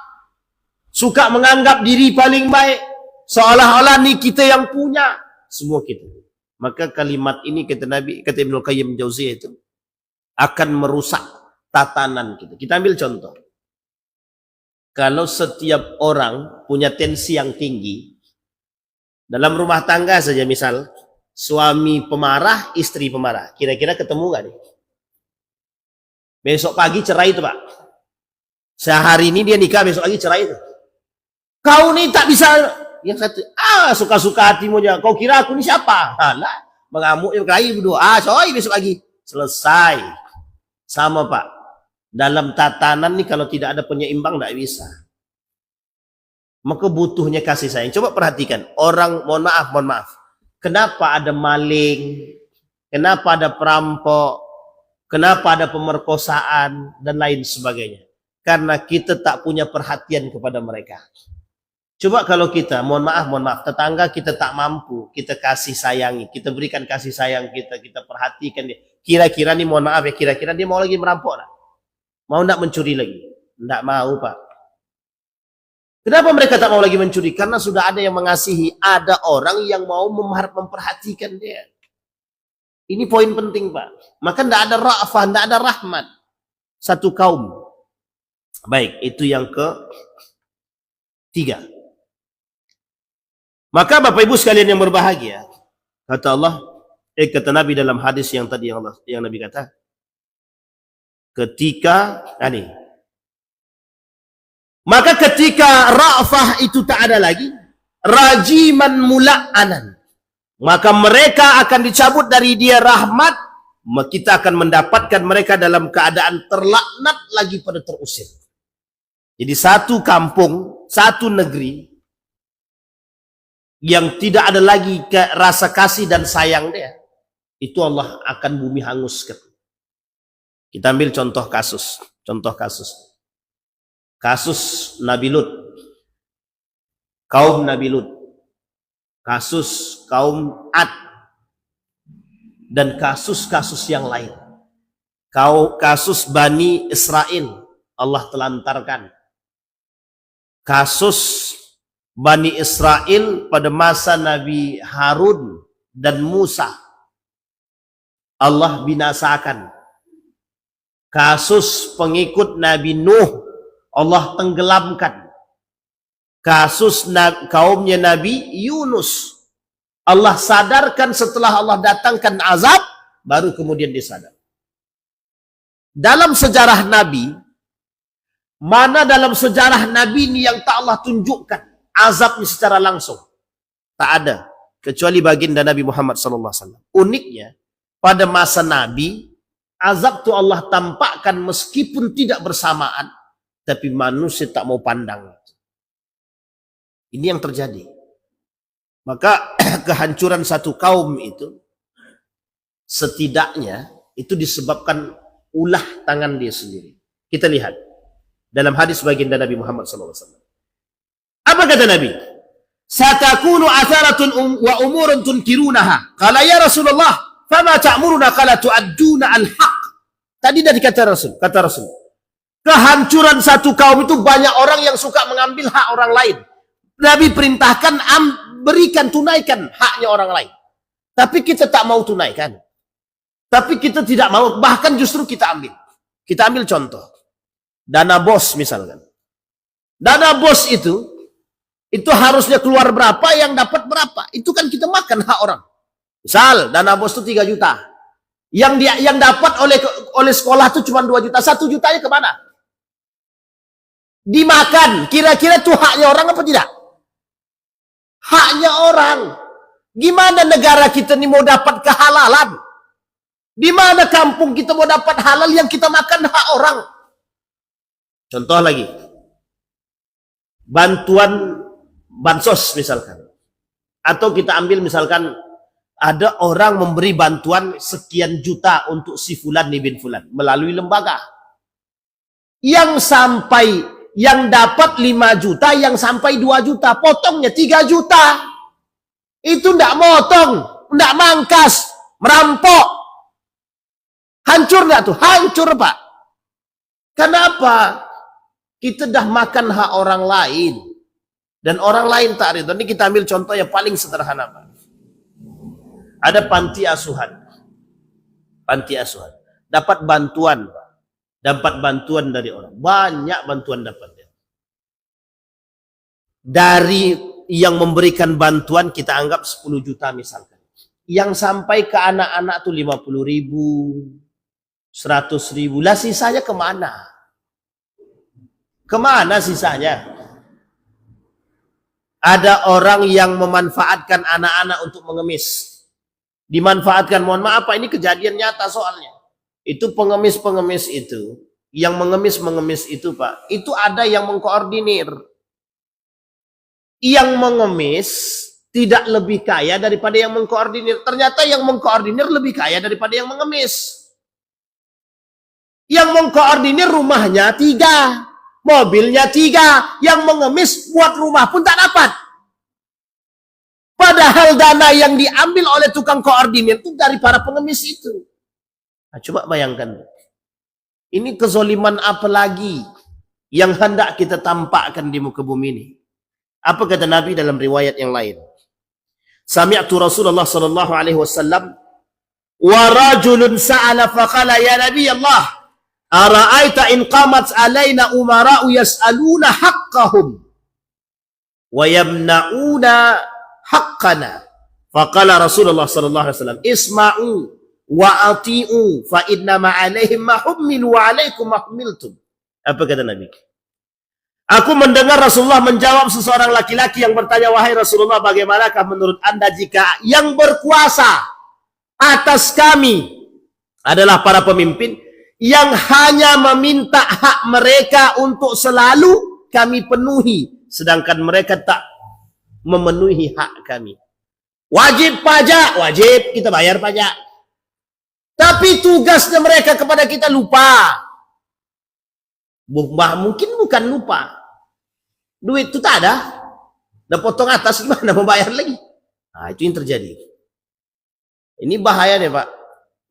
suka menganggap diri paling baik, seolah-olah ni kita yang punya. Semua kita. Maka kalimat ini kata Nabi, kata Ibnu Qayyim Jauziyah itu akan merusak tatanan kita. Kita ambil contoh. Kalau setiap orang punya tensi yang tinggi, dalam rumah tangga saja misal, suami pemarah, istri pemarah, kira-kira ketemu gak nih? Besok pagi cerai itu Pak. Sehari ini dia nikah, besok lagi cerai itu. Kau nih tak bisa. Yang satu, suka-suka hatimu aja. Kau kira aku ni siapa? Alah, mengamuk yang kelahi berdua. Coy, besok lagi. Selesai. Sama Pak. Dalam tatanan nih kalau tidak ada penyeimbang tidak bisa. Maka butuhnya kasih sayang. Coba perhatikan. Orang, mohon maaf. Kenapa ada maling? Kenapa ada perampok? Kenapa ada pemerkosaan? Dan lain sebagainya. Karena kita tak punya perhatian kepada mereka. Coba kalau kita, mohon maaf, tetangga kita tak mampu, kita kasih sayangi, kita berikan kasih sayang kita perhatikan dia. Kira-kira nih, mohon maaf ya, kira-kira dia mau lagi merampok tak? Mau tak mencuri lagi? Tidak mau Pak. Kenapa mereka tak mau lagi mencuri? Karena sudah ada yang mengasihi, ada orang yang mau memperhatikan dia. Ini poin penting Pak. Maka tidak ada ra'fah, tidak ada rahmat. Satu kaum. Baik, itu yang ketiga. Maka Bapak Ibu sekalian yang berbahagia, kata Allah, kata Nabi dalam hadis yang tadi yang Nabi kata, maka ketika ra'fah itu tak ada lagi, rajiman mula'anan, maka mereka akan dicabut dari dia rahmat, kita akan mendapatkan mereka dalam keadaan terlaknat lagi pada terusir. Jadi satu kampung, satu negeri yang tidak ada lagi rasa kasih dan sayang dia, itu Allah akan bumi hanguskan. Kita ambil contoh kasus. Kasus Nabi Lut. Kaum Nabi Lut. Kasus kaum Ad. Dan kasus-kasus yang lain. Kasus Bani Israel. Allah telantarkan. Kasus Bani Israel pada masa Nabi Harun dan Musa. Allah binasakan. Kasus pengikut Nabi Nuh. Allah tenggelamkan. Kasus kaumnya Nabi Yunus. Allah sadarkan setelah Allah datangkan azab, baru kemudian disadar. Dalam sejarah Nabi, mana dalam sejarah Nabi ini yang tak Allah tunjukkan azabnya secara langsung? Tak ada. Kecuali baginda Nabi Muhammad SAW. Uniknya, pada masa Nabi, azab itu Allah tampakkan meskipun tidak bersamaan, tapi manusia tak mau pandang. Ini yang terjadi. Maka kehancuran satu kaum itu, setidaknya, itu disebabkan ulah tangan dia sendiri. Kita lihat. Dalam hadis baginda Nabi Muhammad SAW. Apa kata Nabi? Satakunu atharatun wa umurun tunkirunaha. Qala ya Rasulullah, fama ta'muruna qala tu'adduna al-haq. Tadi dari kata Rasul. Kehancuran satu kaum itu banyak orang yang suka mengambil hak orang lain. Nabi perintahkan berikan, tunaikan haknya orang lain. Tapi kita tak mau tunaikan. Tapi kita tidak mau, bahkan justru kita ambil. Kita ambil contoh. Dana bos misalkan. Dana bos itu harusnya keluar berapa, yang dapat berapa. Itu kan kita makan hak orang. Misal dana bos itu 3 juta. Yang dapat oleh sekolah itu cuma 2 juta. 1 jutanya kemana? Dimakan. Kira-kira itu haknya orang apa tidak? Haknya orang. Gimana negara kita ini mau dapat kehalalan? Di mana kampung kita mau dapat halal yang kita makan hak orang? Contoh lagi. Bantuan bansos misalkan. Atau kita ambil misalkan Ada orang memberi bantuan sekian juta untuk si Fulan bin Fulan melalui lembaga. Yang dapat 5 juta, yang sampai 2 juta, potongnya 3 juta. Itu ndak motong, ndak mangkas, merampok. Hancur nggak tuh? Hancur, Pak. Kenapa? Kita dah makan hak orang lain. Dan orang lain tak ridho. Ini kita ambil contoh yang paling sederhana, Pak. Ada panti asuhan. Panti asuhan. Dapat bantuan, Pak. Dapat bantuan dari orang. Banyak bantuan dapat. Dari yang memberikan bantuan kita anggap 10 juta misalkan. Yang sampai ke anak-anak tuh 50.000, 100.000. Lah sisanya kemana? Kemana sisanya? Ada orang yang memanfaatkan anak-anak untuk mengemis. Dimanfaatkan, mohon maaf Pak, ini kejadian nyata soalnya. Itu pengemis-pengemis itu, yang mengemis-mengemis itu Pak, itu ada yang mengkoordinir. Yang mengemis tidak lebih kaya daripada yang mengkoordinir. Ternyata yang mengkoordinir lebih kaya daripada yang mengemis. Yang mengkoordinir rumahnya 3, mobilnya 3, yang mengemis buat rumah pun tak dapat. Padahal dana yang diambil oleh tukang koordinir itu dari para pengemis itu. Nah, coba bayangkan. Ini kezoliman apa lagi yang hendak kita tampakkan di muka bumi ini? Apa kata Nabi dalam riwayat yang lain? Sami'tu Rasulullah sallallahu alaihi wasallam wa rajulun sa'ala faqala ya Nabi Allah ara'aita in qamat alaina umara'u yas'aluna haqqahum wa yamna'una haqqana. Faqala Rasulullah sallallahu alaihi wasallam isma'u wa ati'u fa inna ma 'alaihim ma hummilu wa 'alaikum ma hummiltum. Apa kata Nabi? Aku mendengar Rasulullah menjawab seseorang laki-laki yang bertanya, wahai Rasulullah, bagaimanakah menurut Anda jika yang berkuasa atas kami adalah para pemimpin yang hanya meminta hak mereka untuk selalu kami penuhi, sedangkan mereka tak memenuhi hak kami. Wajib pajak, wajib kita bayar pajak. Tapi tugasnya mereka kepada kita lupa. Mungkin bukan lupa. Duit itu tak ada. Dan potong atas gimana mau bayar lagi? Nah, itu yang terjadi. Ini bahaya nih Pak.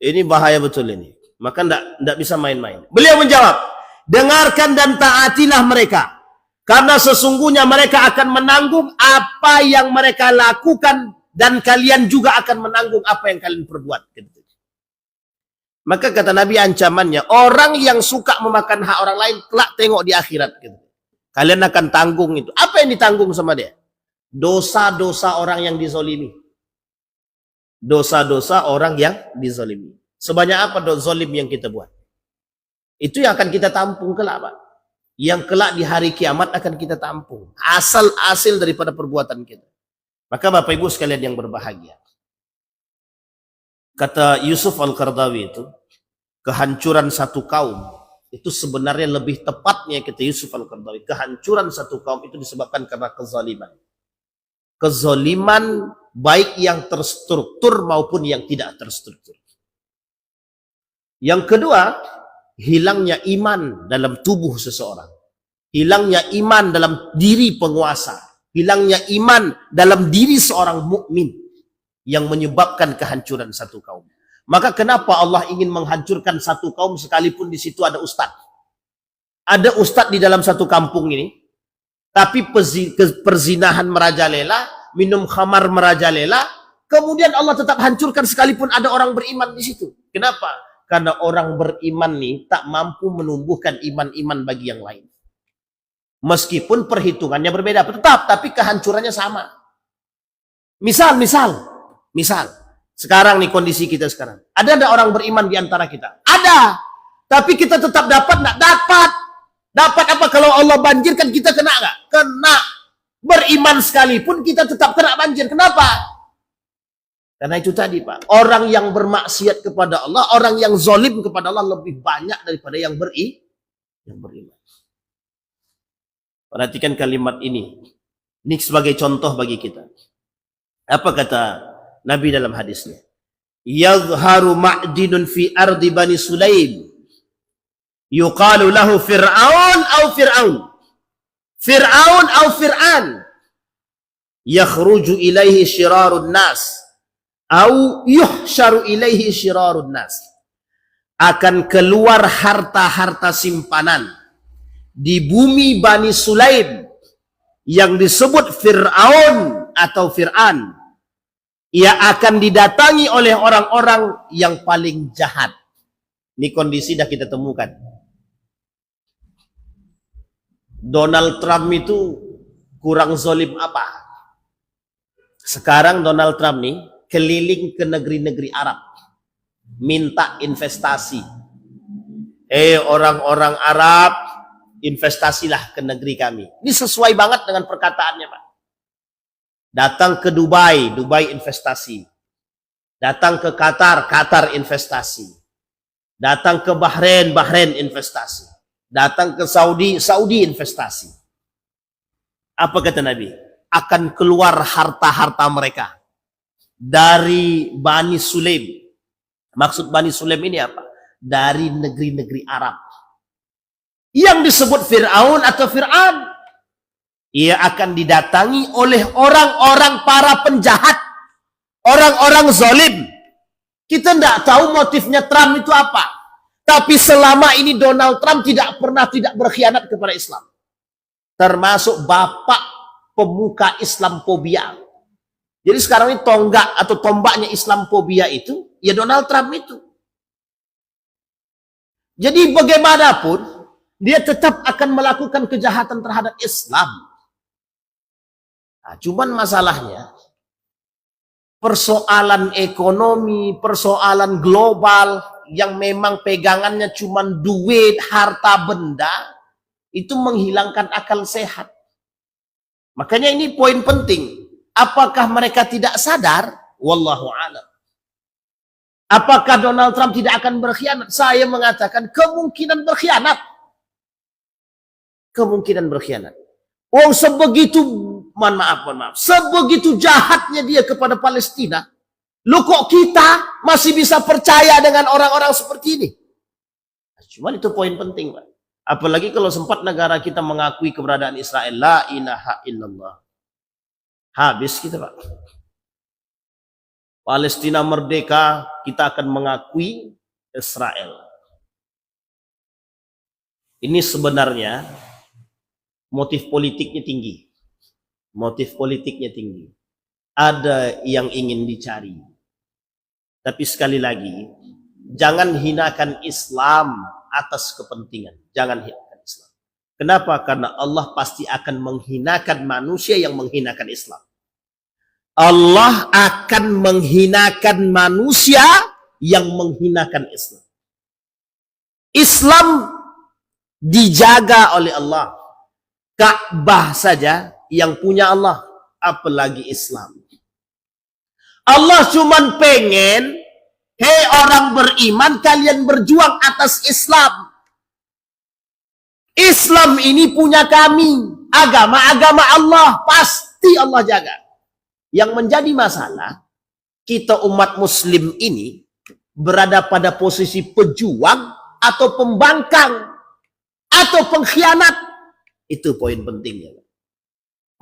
Ini bahaya betul ini. Maka tidak bisa main-main. Beliau menjawab, dengarkan dan taatilah mereka. Karena sesungguhnya mereka akan menanggung apa yang mereka lakukan. Dan kalian juga akan menanggung apa yang kalian perbuat. Maka kata Nabi ancamannya, orang yang suka memakan hak orang lain, kelak tengok di akhirat. Gitu. Kalian akan tanggung itu. Apa yang ditanggung sama dia? Dosa-dosa orang yang dizolimi. Dosa-dosa orang yang dizolimi. Sebanyak apa zolim yang kita buat? Itu yang akan kita tampung kelak, Pak. Yang kelak di hari kiamat akan kita tampung. Asal-hasil daripada perbuatan kita. Maka Bapak Ibu sekalian yang berbahagia. Kata Yusuf Al-Qaradawi itu, kehancuran satu kaum, itu sebenarnya lebih tepatnya kata Yusuf Al-Qaradawi, kehancuran satu kaum itu disebabkan karena kezaliman. Kezaliman baik yang terstruktur maupun yang tidak terstruktur. Yang kedua, hilangnya iman dalam tubuh seseorang. Hilangnya iman dalam diri penguasa. Hilangnya iman dalam diri seorang mukmin. Yang menyebabkan kehancuran satu kaum. Maka kenapa Allah ingin menghancurkan satu kaum sekalipun di situ ada ustadz? Ada ustadz di dalam satu kampung ini, tapi perzinahan merajalela, minum khamar merajalela, kemudian Allah tetap hancurkan sekalipun ada orang beriman di situ. Kenapa? Karena orang beriman nih tak mampu menumbuhkan iman-iman bagi yang lain. Meskipun perhitungannya berbeda, tetap, tapi kehancurannya sama. Misal, sekarang nih kondisi kita sekarang. Ada orang beriman di antara kita? Ada. Tapi kita tetap dapat nggak? Dapat. Dapat apa? Kalau Allah banjirkan kita kena nggak? Kena. Beriman sekalipun kita tetap kena banjir. Kenapa? Karena itu tadi Pak. Orang yang bermaksiat kepada Allah, orang yang zolim kepada Allah lebih banyak daripada yang beriman. Perhatikan kalimat ini. Ini sebagai contoh bagi kita. Apa kata Nabi dalam hadisnya, yadhharu ma'dinun fi ardi Bani Sulaim yuqalu lahu Fir'aun au Fir'aun Fir'aun au Fir'an yakhruju ilaihi syirarun nas au yuhsyaru ilaihi syirarun nas. Akan keluar harta-harta simpanan di bumi Bani Sulaim yang disebut Fir'aun atau Fir'an. Ia akan didatangi oleh orang-orang yang paling jahat. Ini kondisi dah kita temukan. Donald Trump itu kurang zalim apa? Sekarang Donald Trump nih keliling ke negeri-negeri Arab, minta investasi. Orang-orang Arab, investasilah ke negeri kami. Ini sesuai banget dengan perkataannya, Pak. Datang ke Dubai, Dubai investasi. Datang ke Qatar, Qatar investasi. Datang ke Bahrain, Bahrain investasi. Datang ke Saudi, Saudi investasi. Apa kata Nabi? Akan keluar harta-harta mereka dari Bani Sulaim. Maksud Bani Sulaim ini apa? Dari negeri-negeri Arab. Yang disebut Fir'aun atau Fir'an. Ia akan didatangi oleh orang-orang para penjahat. Orang-orang zalim. Kita tidak tahu motifnya Trump itu apa. Tapi selama ini Donald Trump tidak pernah tidak berkhianat kepada Islam. Termasuk bapak pemuka Islamophobia. Jadi sekarang ini tonggak atau tombaknya Islamophobia itu, ya Donald Trump itu. Jadi bagaimanapun, dia tetap akan melakukan kejahatan terhadap Islam. Nah, cuman masalahnya, persoalan ekonomi, persoalan global, yang memang pegangannya cuman duit, harta benda, itu menghilangkan akal sehat. Makanya ini poin penting. Apakah mereka tidak sadar? Wallahu a'lam. Apakah Donald Trump tidak akan berkhianat? Saya mengatakan kemungkinan berkhianat. Kemungkinan berkhianat. Oh, sebegitu, mohon maaf, sebegitu jahatnya dia kepada Palestina. Lu kok kita masih bisa percaya dengan orang-orang seperti ini? Cuman itu poin penting, Pak. Apalagi kalau sempat negara kita mengakui keberadaan Israel. La ilaha illallah. Habis kita, Pak. Palestina merdeka, kita akan mengakui Israel. Ini sebenarnya motif politiknya tinggi. Motif politiknya tinggi. Ada yang ingin dicari. Tapi sekali lagi, jangan hinakan Islam atas kepentingan. Jangan hinakan Islam. Kenapa? Karena Allah pasti akan menghinakan manusia yang menghinakan Islam. Allah akan menghinakan manusia yang menghinakan Islam. Islam dijaga oleh Allah. Ka'bah saja yang punya Allah, apalagi Islam. Allah cuman pengen, hei orang beriman, kalian berjuang atas Islam. Islam ini punya kami, agama-agama Allah, pasti Allah jaga. Yang menjadi masalah, kita umat muslim ini berada pada posisi pejuang atau pembangkang atau pengkhianat. Itu poin pentingnya.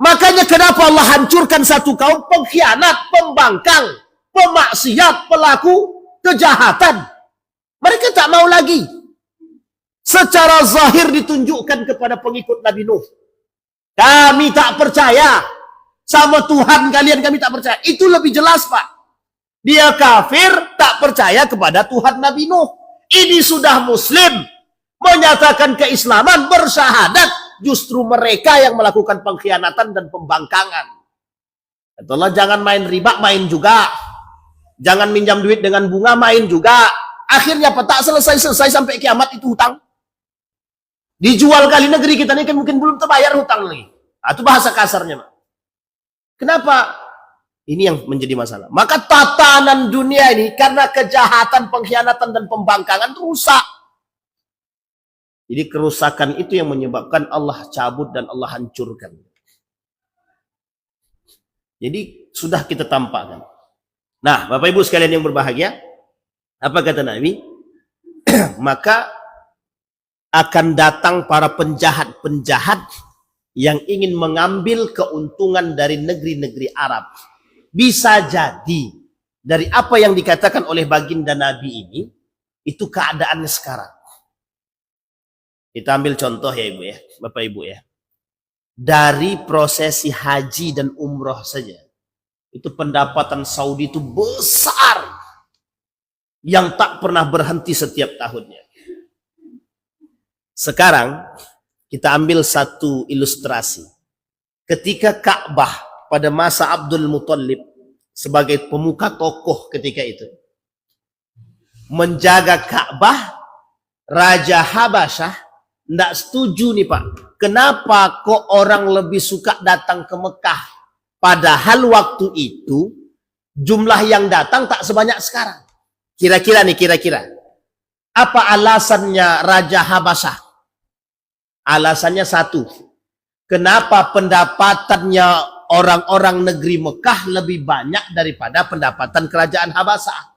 Makanya kenapa Allah hancurkan satu kaum pengkhianat, pembangkang, pemaksiat, pelaku kejahatan. Mereka tak mau lagi. Secara zahir ditunjukkan kepada pengikut Nabi Nuh. Kami tak percaya sama Tuhan kalian, kami tak percaya. Itu lebih jelas, Pak. Dia kafir, tak percaya kepada Tuhan Nabi Nuh. Ini sudah muslim, menyatakan keislaman, bersyahadat. Justru mereka yang melakukan pengkhianatan dan pembangkangan. Kata Allah, jangan main riba, main juga. Jangan minjam duit dengan bunga, main juga. Akhirnya apa? Tak selesai-selesai sampai kiamat itu hutang. Dijual kali negeri kita ini kan mungkin belum terbayar hutang lagi. Nah, itu bahasa kasarnya, Pak. Kenapa? Ini yang menjadi masalah. Maka tatanan dunia ini karena kejahatan, pengkhianatan, dan pembangkangan rusak. Jadi kerusakan itu yang menyebabkan Allah cabut dan Allah hancurkan. Jadi sudah kita tampakkan. Nah, Bapak Ibu sekalian yang berbahagia, apa kata Nabi? Maka akan datang para penjahat-penjahat yang ingin mengambil keuntungan dari negeri-negeri Arab. Bisa jadi dari apa yang dikatakan oleh baginda Nabi ini, itu keadaannya sekarang. Kita ambil contoh ya Ibu ya, Bapak Ibu ya. Dari prosesi haji dan umroh saja, itu pendapatan Saudi itu besar, yang tak pernah berhenti setiap tahunnya. Sekarang kita ambil satu ilustrasi. Ketika Ka'bah pada masa Abdul Muthalib sebagai pemuka tokoh ketika itu menjaga Ka'bah, Raja Habasyah tidak setuju nih Pak. Kenapa kok orang lebih suka datang ke Mekah? Padahal waktu itu jumlah yang datang tak sebanyak sekarang. Kira-kira nih, kira-kira. Apa alasannya Raja Habasyah? Alasannya satu. Kenapa pendapatannya orang-orang negeri Mekah lebih banyak daripada pendapatan kerajaan Habasyah?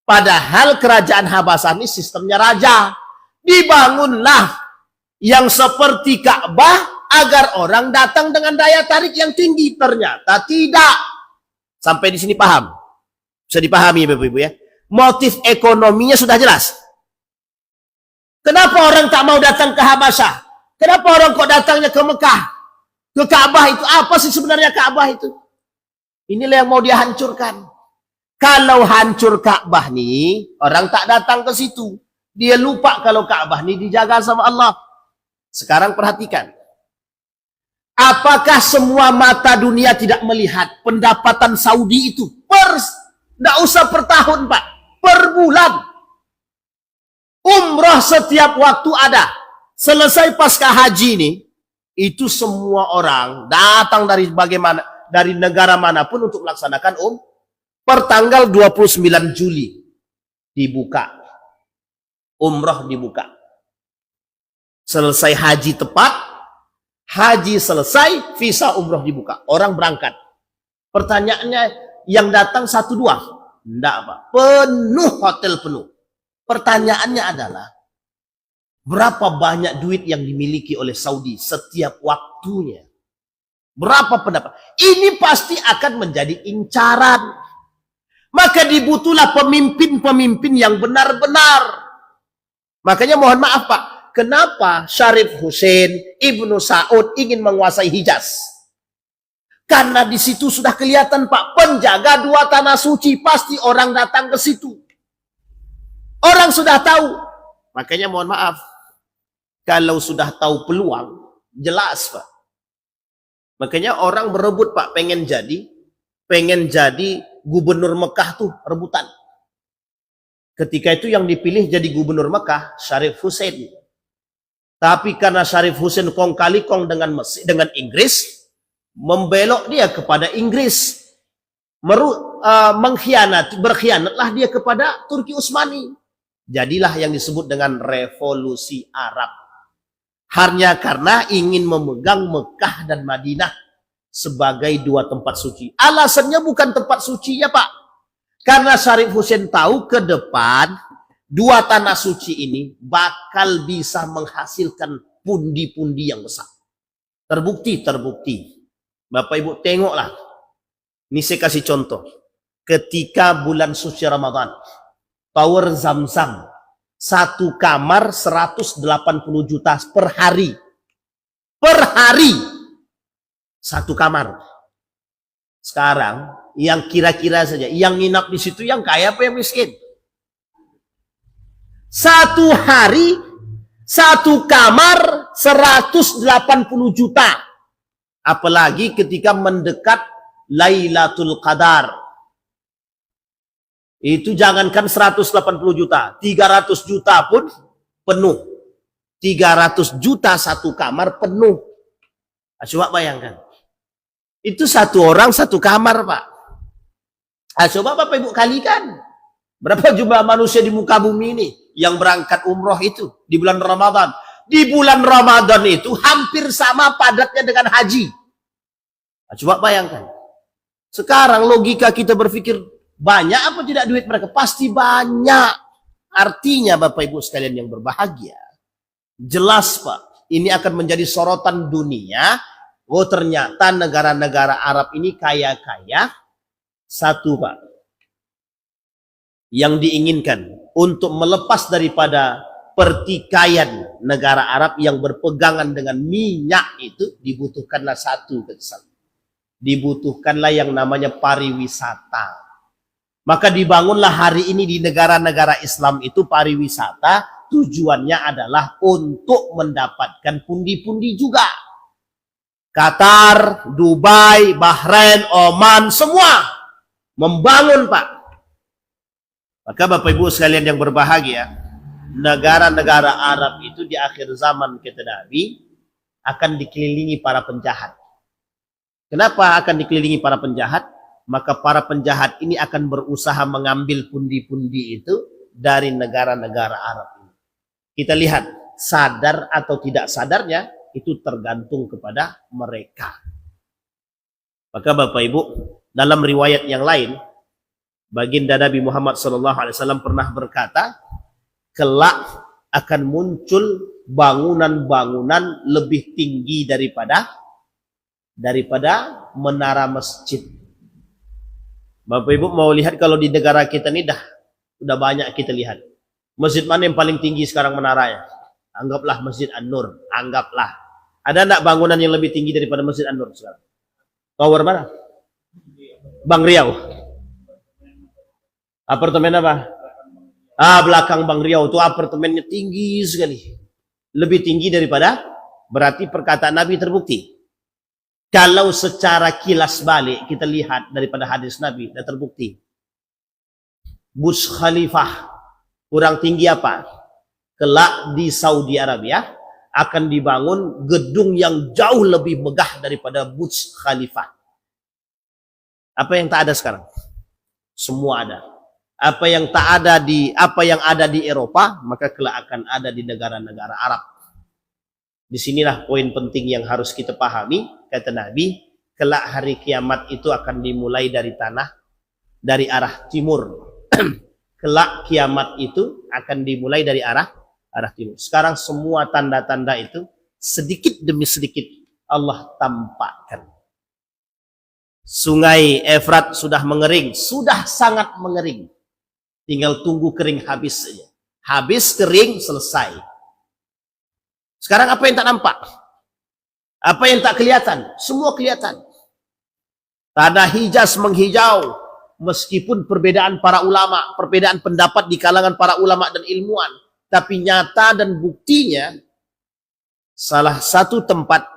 Padahal kerajaan Habasyah ini sistemnya raja. Dibangunlah yang seperti Ka'bah agar orang datang dengan daya tarik yang tinggi. Ternyata tidak. Sampai di sini paham? Bisa dipahami Bapak Ibu ya. Motif ekonominya sudah jelas. Kenapa orang tak mau datang ke Habasyah? Kenapa orang kok datangnya ke Mekah? Ke Ka'bah itu apa sih sebenarnya Ka'bah itu? Inilah yang mau dia hancurkan. Kalau hancur Ka'bah nih, orang tak datang ke situ. Dia lupa kalau Ka'bah nih dijaga sama Allah. Sekarang perhatikan. Apakah semua mata dunia tidak melihat pendapatan Saudi itu? Tidak usah per tahun Pak. Per bulan. Umrah setiap waktu ada. Selesai pasca haji ini, itu semua orang datang dari dari negara manapun untuk melaksanakan per tanggal 29 Juli dibuka. Umrah dibuka. Selesai haji tepat, haji selesai, visa umrah dibuka. Orang berangkat. Pertanyaannya, yang datang 1-2? Enggak Pak. Penuh, hotel penuh. Pertanyaannya adalah, berapa banyak duit yang dimiliki oleh Saudi setiap waktunya? Berapa pendapat? Ini pasti akan menjadi incaran. Maka dibutuhlah pemimpin-pemimpin yang benar-benar. Makanya mohon maaf Pak, kenapa Syarif Hussein, Ibnu Saud ingin menguasai Hijaz? Karena di situ sudah kelihatan Pak, penjaga 2 tanah suci, pasti orang datang ke situ. Orang sudah tahu. Makanya mohon maaf, kalau sudah tahu peluang, jelas Pak. Makanya orang berebut Pak, pengen jadi gubernur Mekah tuh rebutan. Ketika itu yang dipilih jadi gubernur Mekah Syarif Hussein. Tapi karena Syarif Hussein kong kali kong dengan Inggris, membelok dia kepada Inggris. Berkhianatlah dia kepada Turki Utsmani. Jadilah yang disebut dengan revolusi Arab. Hanya karena ingin memegang Mekah dan Madinah sebagai 2 tempat suci. Alasannya bukan tempat suci ya Pak. Karena Syarif Hussein tahu ke depan 2 tanah suci ini bakal bisa menghasilkan pundi-pundi yang besar. Terbukti. Bapak Ibu tengoklah. Ini saya kasih contoh. Ketika bulan suci Ramadan, Tower Zamzam, 1 kamar 180 juta per hari. Per hari. 1 kamar. Sekarang, yang kira-kira saja, yang nginap di situ yang kaya apa yang miskin? 1 hari, 1 kamar 180 juta. Apalagi ketika mendekat Lailatul Qadar. Itu jangankan 180 juta, 300 juta pun penuh. 300 juta 1 kamar penuh. Nah, coba bayangkan. Itu 1 orang 1 kamar, Pak. Nah, coba Bapak Ibu kalikan. Berapa jumlah manusia di muka bumi ini yang berangkat umroh itu di bulan Ramadan. Di bulan Ramadan itu hampir sama padatnya dengan haji. Nah, coba bayangkan. Sekarang logika kita berpikir, Banyak apa tidak duit mereka? Pasti banyak. Artinya Bapak Ibu sekalian yang berbahagia, jelas Pak, ini akan menjadi sorotan dunia. Oh ternyata negara-negara Arab ini kaya-kaya. Satu Pak, yang diinginkan untuk melepas daripada pertikaian negara Arab yang berpegangan dengan minyak itu, dibutuhkanlah satu kesan. Dibutuhkanlah yang namanya pariwisata. Maka dibangunlah hari ini di negara-negara Islam itu pariwisata, tujuannya adalah untuk mendapatkan pundi-pundi juga. Qatar, Dubai, Bahrain, Oman, semua membangun Pak. Maka Bapak Ibu sekalian yang berbahagia, negara-negara Arab itu di akhir zaman kata Nabi akan dikelilingi para penjahat. Kenapa akan dikelilingi para penjahat? Maka para penjahat ini akan berusaha mengambil pundi-pundi itu dari negara-negara Arab ini. Kita lihat, sadar atau tidak sadarnya, itu tergantung kepada mereka. Maka Bapak Ibu, dalam riwayat yang lain, baginda Nabi Muhammad SAW pernah berkata, kelak akan muncul bangunan-bangunan lebih tinggi daripada menara masjid. Bapak Ibu mau lihat kalau di negara kita ini udah banyak kita lihat. Masjid mana yang paling tinggi sekarang menaranya? Anggaplah Masjid An-Nur. Anggaplah. Ada enggak bangunan yang lebih tinggi daripada Masjid An-Nur sekarang? Tower mana? Bang Riau. Apartemen apa? Belakang Bang Riau itu apartemennya tinggi sekali. Lebih tinggi daripada, berarti perkataan Nabi terbukti. Kalau secara kilas balik kita lihat daripada hadis Nabi, sudah terbukti. Burj Khalifah, kurang tinggi apa? Kelak di Saudi Arabia akan dibangun gedung yang jauh lebih megah daripada Burj Khalifah. Apa yang tak ada sekarang? Semua ada. Apa yang ada di Eropa, maka kelak akan ada di negara-negara Arab. Disinilah poin penting yang harus kita pahami. Kata Nabi, kelak hari kiamat itu akan dimulai dari arah timur. Kelak kiamat itu akan dimulai dari arah timur. Sekarang semua tanda-tanda itu sedikit demi sedikit Allah tampakkan. Sungai Efrat sudah mengering, sudah sangat mengering. Tinggal tunggu kering habis saja. Habis kering selesai. Sekarang apa yang tak nampak? Apa yang tak kelihatan? Semua kelihatan. Tanah Hijaz menghijau. Meskipun perbedaan para ulama, perbedaan pendapat di kalangan para ulama dan ilmuwan. Tapi nyata dan buktinya, salah satu tempat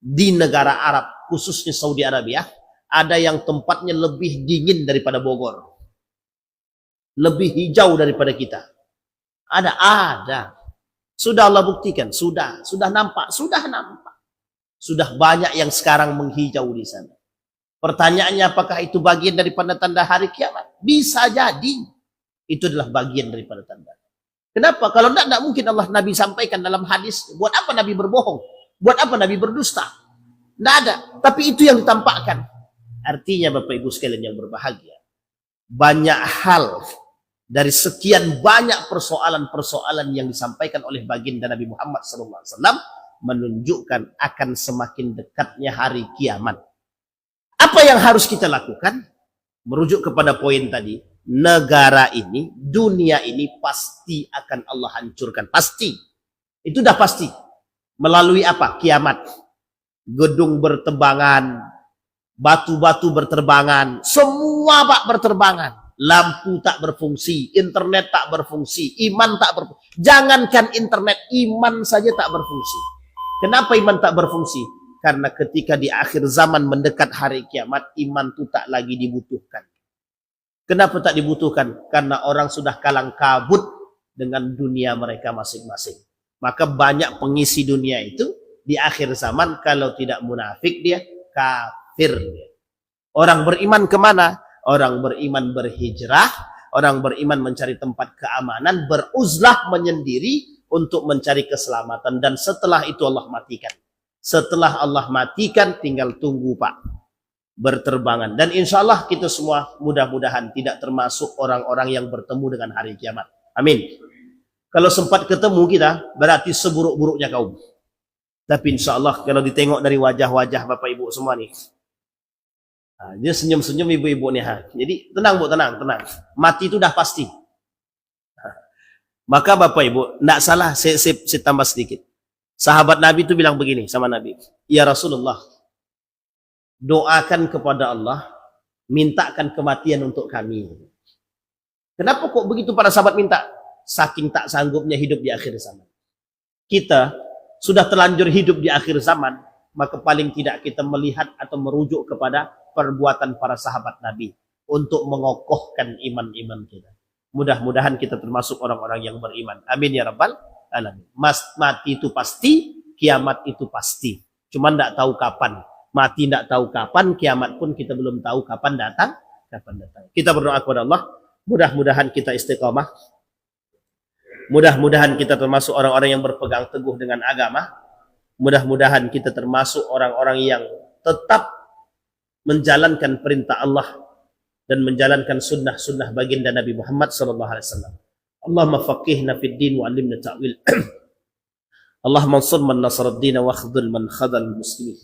di negara Arab, khususnya Saudi Arabia, ada yang tempatnya lebih dingin daripada Bogor. Lebih hijau daripada kita. Ada. Sudah Allah buktikan, sudah nampak. Sudah banyak yang sekarang menghijau di sana. Pertanyaannya apakah itu bagian daripada tanda hari kiamat? Bisa jadi. Itu adalah bagian daripada tanda. Kenapa? Kalau tidak mungkin Allah Nabi sampaikan dalam hadis. Buat apa Nabi berbohong? Buat apa Nabi berdusta? Tidak ada. Tapi itu yang ditampakkan. Artinya Bapak Ibu sekalian yang berbahagia. Banyak hal dari sekian banyak persoalan-persoalan yang disampaikan oleh baginda Nabi Muhammad SAW menunjukkan akan semakin dekatnya hari kiamat. Apa yang harus kita lakukan? Merujuk kepada poin tadi, negara ini, dunia ini pasti akan Allah hancurkan. Pasti. Itu dah pasti. Melalui apa? Kiamat. Gedung berterbangan, batu-batu berterbangan, semua Pak berterbangan. Lampu tak berfungsi, internet tak berfungsi, iman tak berfungsi. Jangankan internet, iman saja tak berfungsi. Kenapa iman tak berfungsi? Karena ketika di akhir zaman mendekat hari kiamat, iman itu tak lagi dibutuhkan. Kenapa tak dibutuhkan? Karena orang sudah kalang kabut dengan dunia mereka masing-masing. Maka banyak pengisi dunia itu di akhir zaman, kalau tidak munafik dia kafir. Orang beriman kemana? Orang beriman berhijrah, orang beriman mencari tempat keamanan, beruzlah menyendiri untuk mencari keselamatan. Dan setelah itu Allah matikan. Setelah Allah matikan, tinggal tunggu Pak. berterbangan. Dan insya Allah kita semua mudah-mudahan tidak termasuk orang-orang yang bertemu dengan hari kiamat. Amin. Kalau sempat ketemu kita, berarti seburuk-buruknya kaum. Tapi insya Allah kalau ditengok dari wajah-wajah Bapak Ibu semua nih, dia senyum-senyum ibu-ibu nih. Jadi tenang Bu, tenang. Mati itu dah pasti. Maka Bapak Ibu, tidak salah, saya tambah sedikit. Sahabat Nabi itu bilang begini sama Nabi, ya Rasulullah, doakan kepada Allah, mintakan kematian untuk kami. Kenapa kok begitu para sahabat minta? Saking tak sanggupnya hidup di akhir zaman. Kita sudah terlanjur hidup di akhir zaman, maka paling tidak kita melihat atau merujuk kepada perbuatan para sahabat Nabi untuk mengokohkan iman-iman kita. Mudah-mudahan kita termasuk orang-orang yang beriman. Amin ya rabbal alamin. Mati itu pasti, kiamat itu pasti. Cuma tidak tahu kapan. Mati tidak tahu kapan, kiamat pun kita belum tahu kapan datang. Kita berdoa kepada Allah, mudah-mudahan kita istiqamah. Mudah-mudahan kita termasuk orang-orang yang berpegang teguh dengan agama. Mudah-mudahan kita termasuk orang-orang yang tetap menjalankan perintah Allah dan menjalankan sunnah-sunnah baginda Nabi Muhammad SAW. Allahumma faqihna fid din wa 'allimna ta'wil. Allahumma ansur man nasara ad-din wa akhdhul man khadhal muslimin.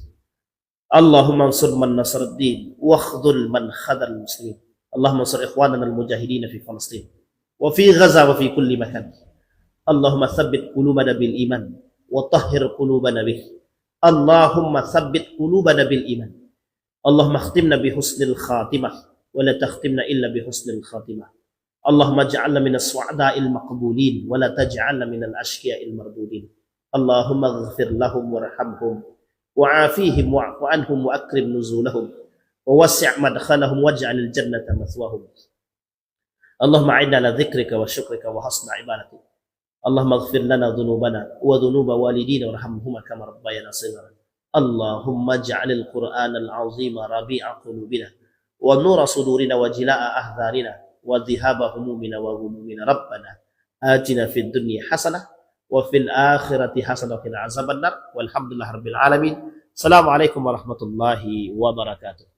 Allahumma ansur man nasara ad-din wa akhdhul man khadhal muslimin. Allahumma ansur ikhwanana al-mujahidin fi Palestin wa fi Gaza wa fi kulli makan. Allahumma tsabbit qulubana bil iman wa tahhir qulubana bih. Allahumma tsabbit qulubana bil iman. Allahumma khtimna bi husnil khatimah wa la takhtimna illa bi husnil khatimah. Allahumma ij'alna minas su'ada'il maqbulin wa la taj'alna minal ashqiya'il mardudin. Allahumma ighfir lahum warhamhum wa'afihim wa'fu anhum wa akrim nuzulahum wa wassi' madkhalahum waj'alil jannata mathwahum. Allahumma a'inna ala dzikrika wa syukrika wa husni ibadatik. Allahumma ighfir lana dhunubana wa dhunuba walidina warhamhuma kama rabbayana shighara. Allahumma ij'alil Qur'anal 'azima rabi'a qulubina wa nura sudurina wa jilaa'a ahzanina wa dhihaba humumina wa ghumumina. Rabbana atina fid dunya hasanah wa fil akhirati hasanah wa qina azabannar. Walhamdulillahirabbil alamin. Assalamualaikum warahmatullahi wabarakatuh.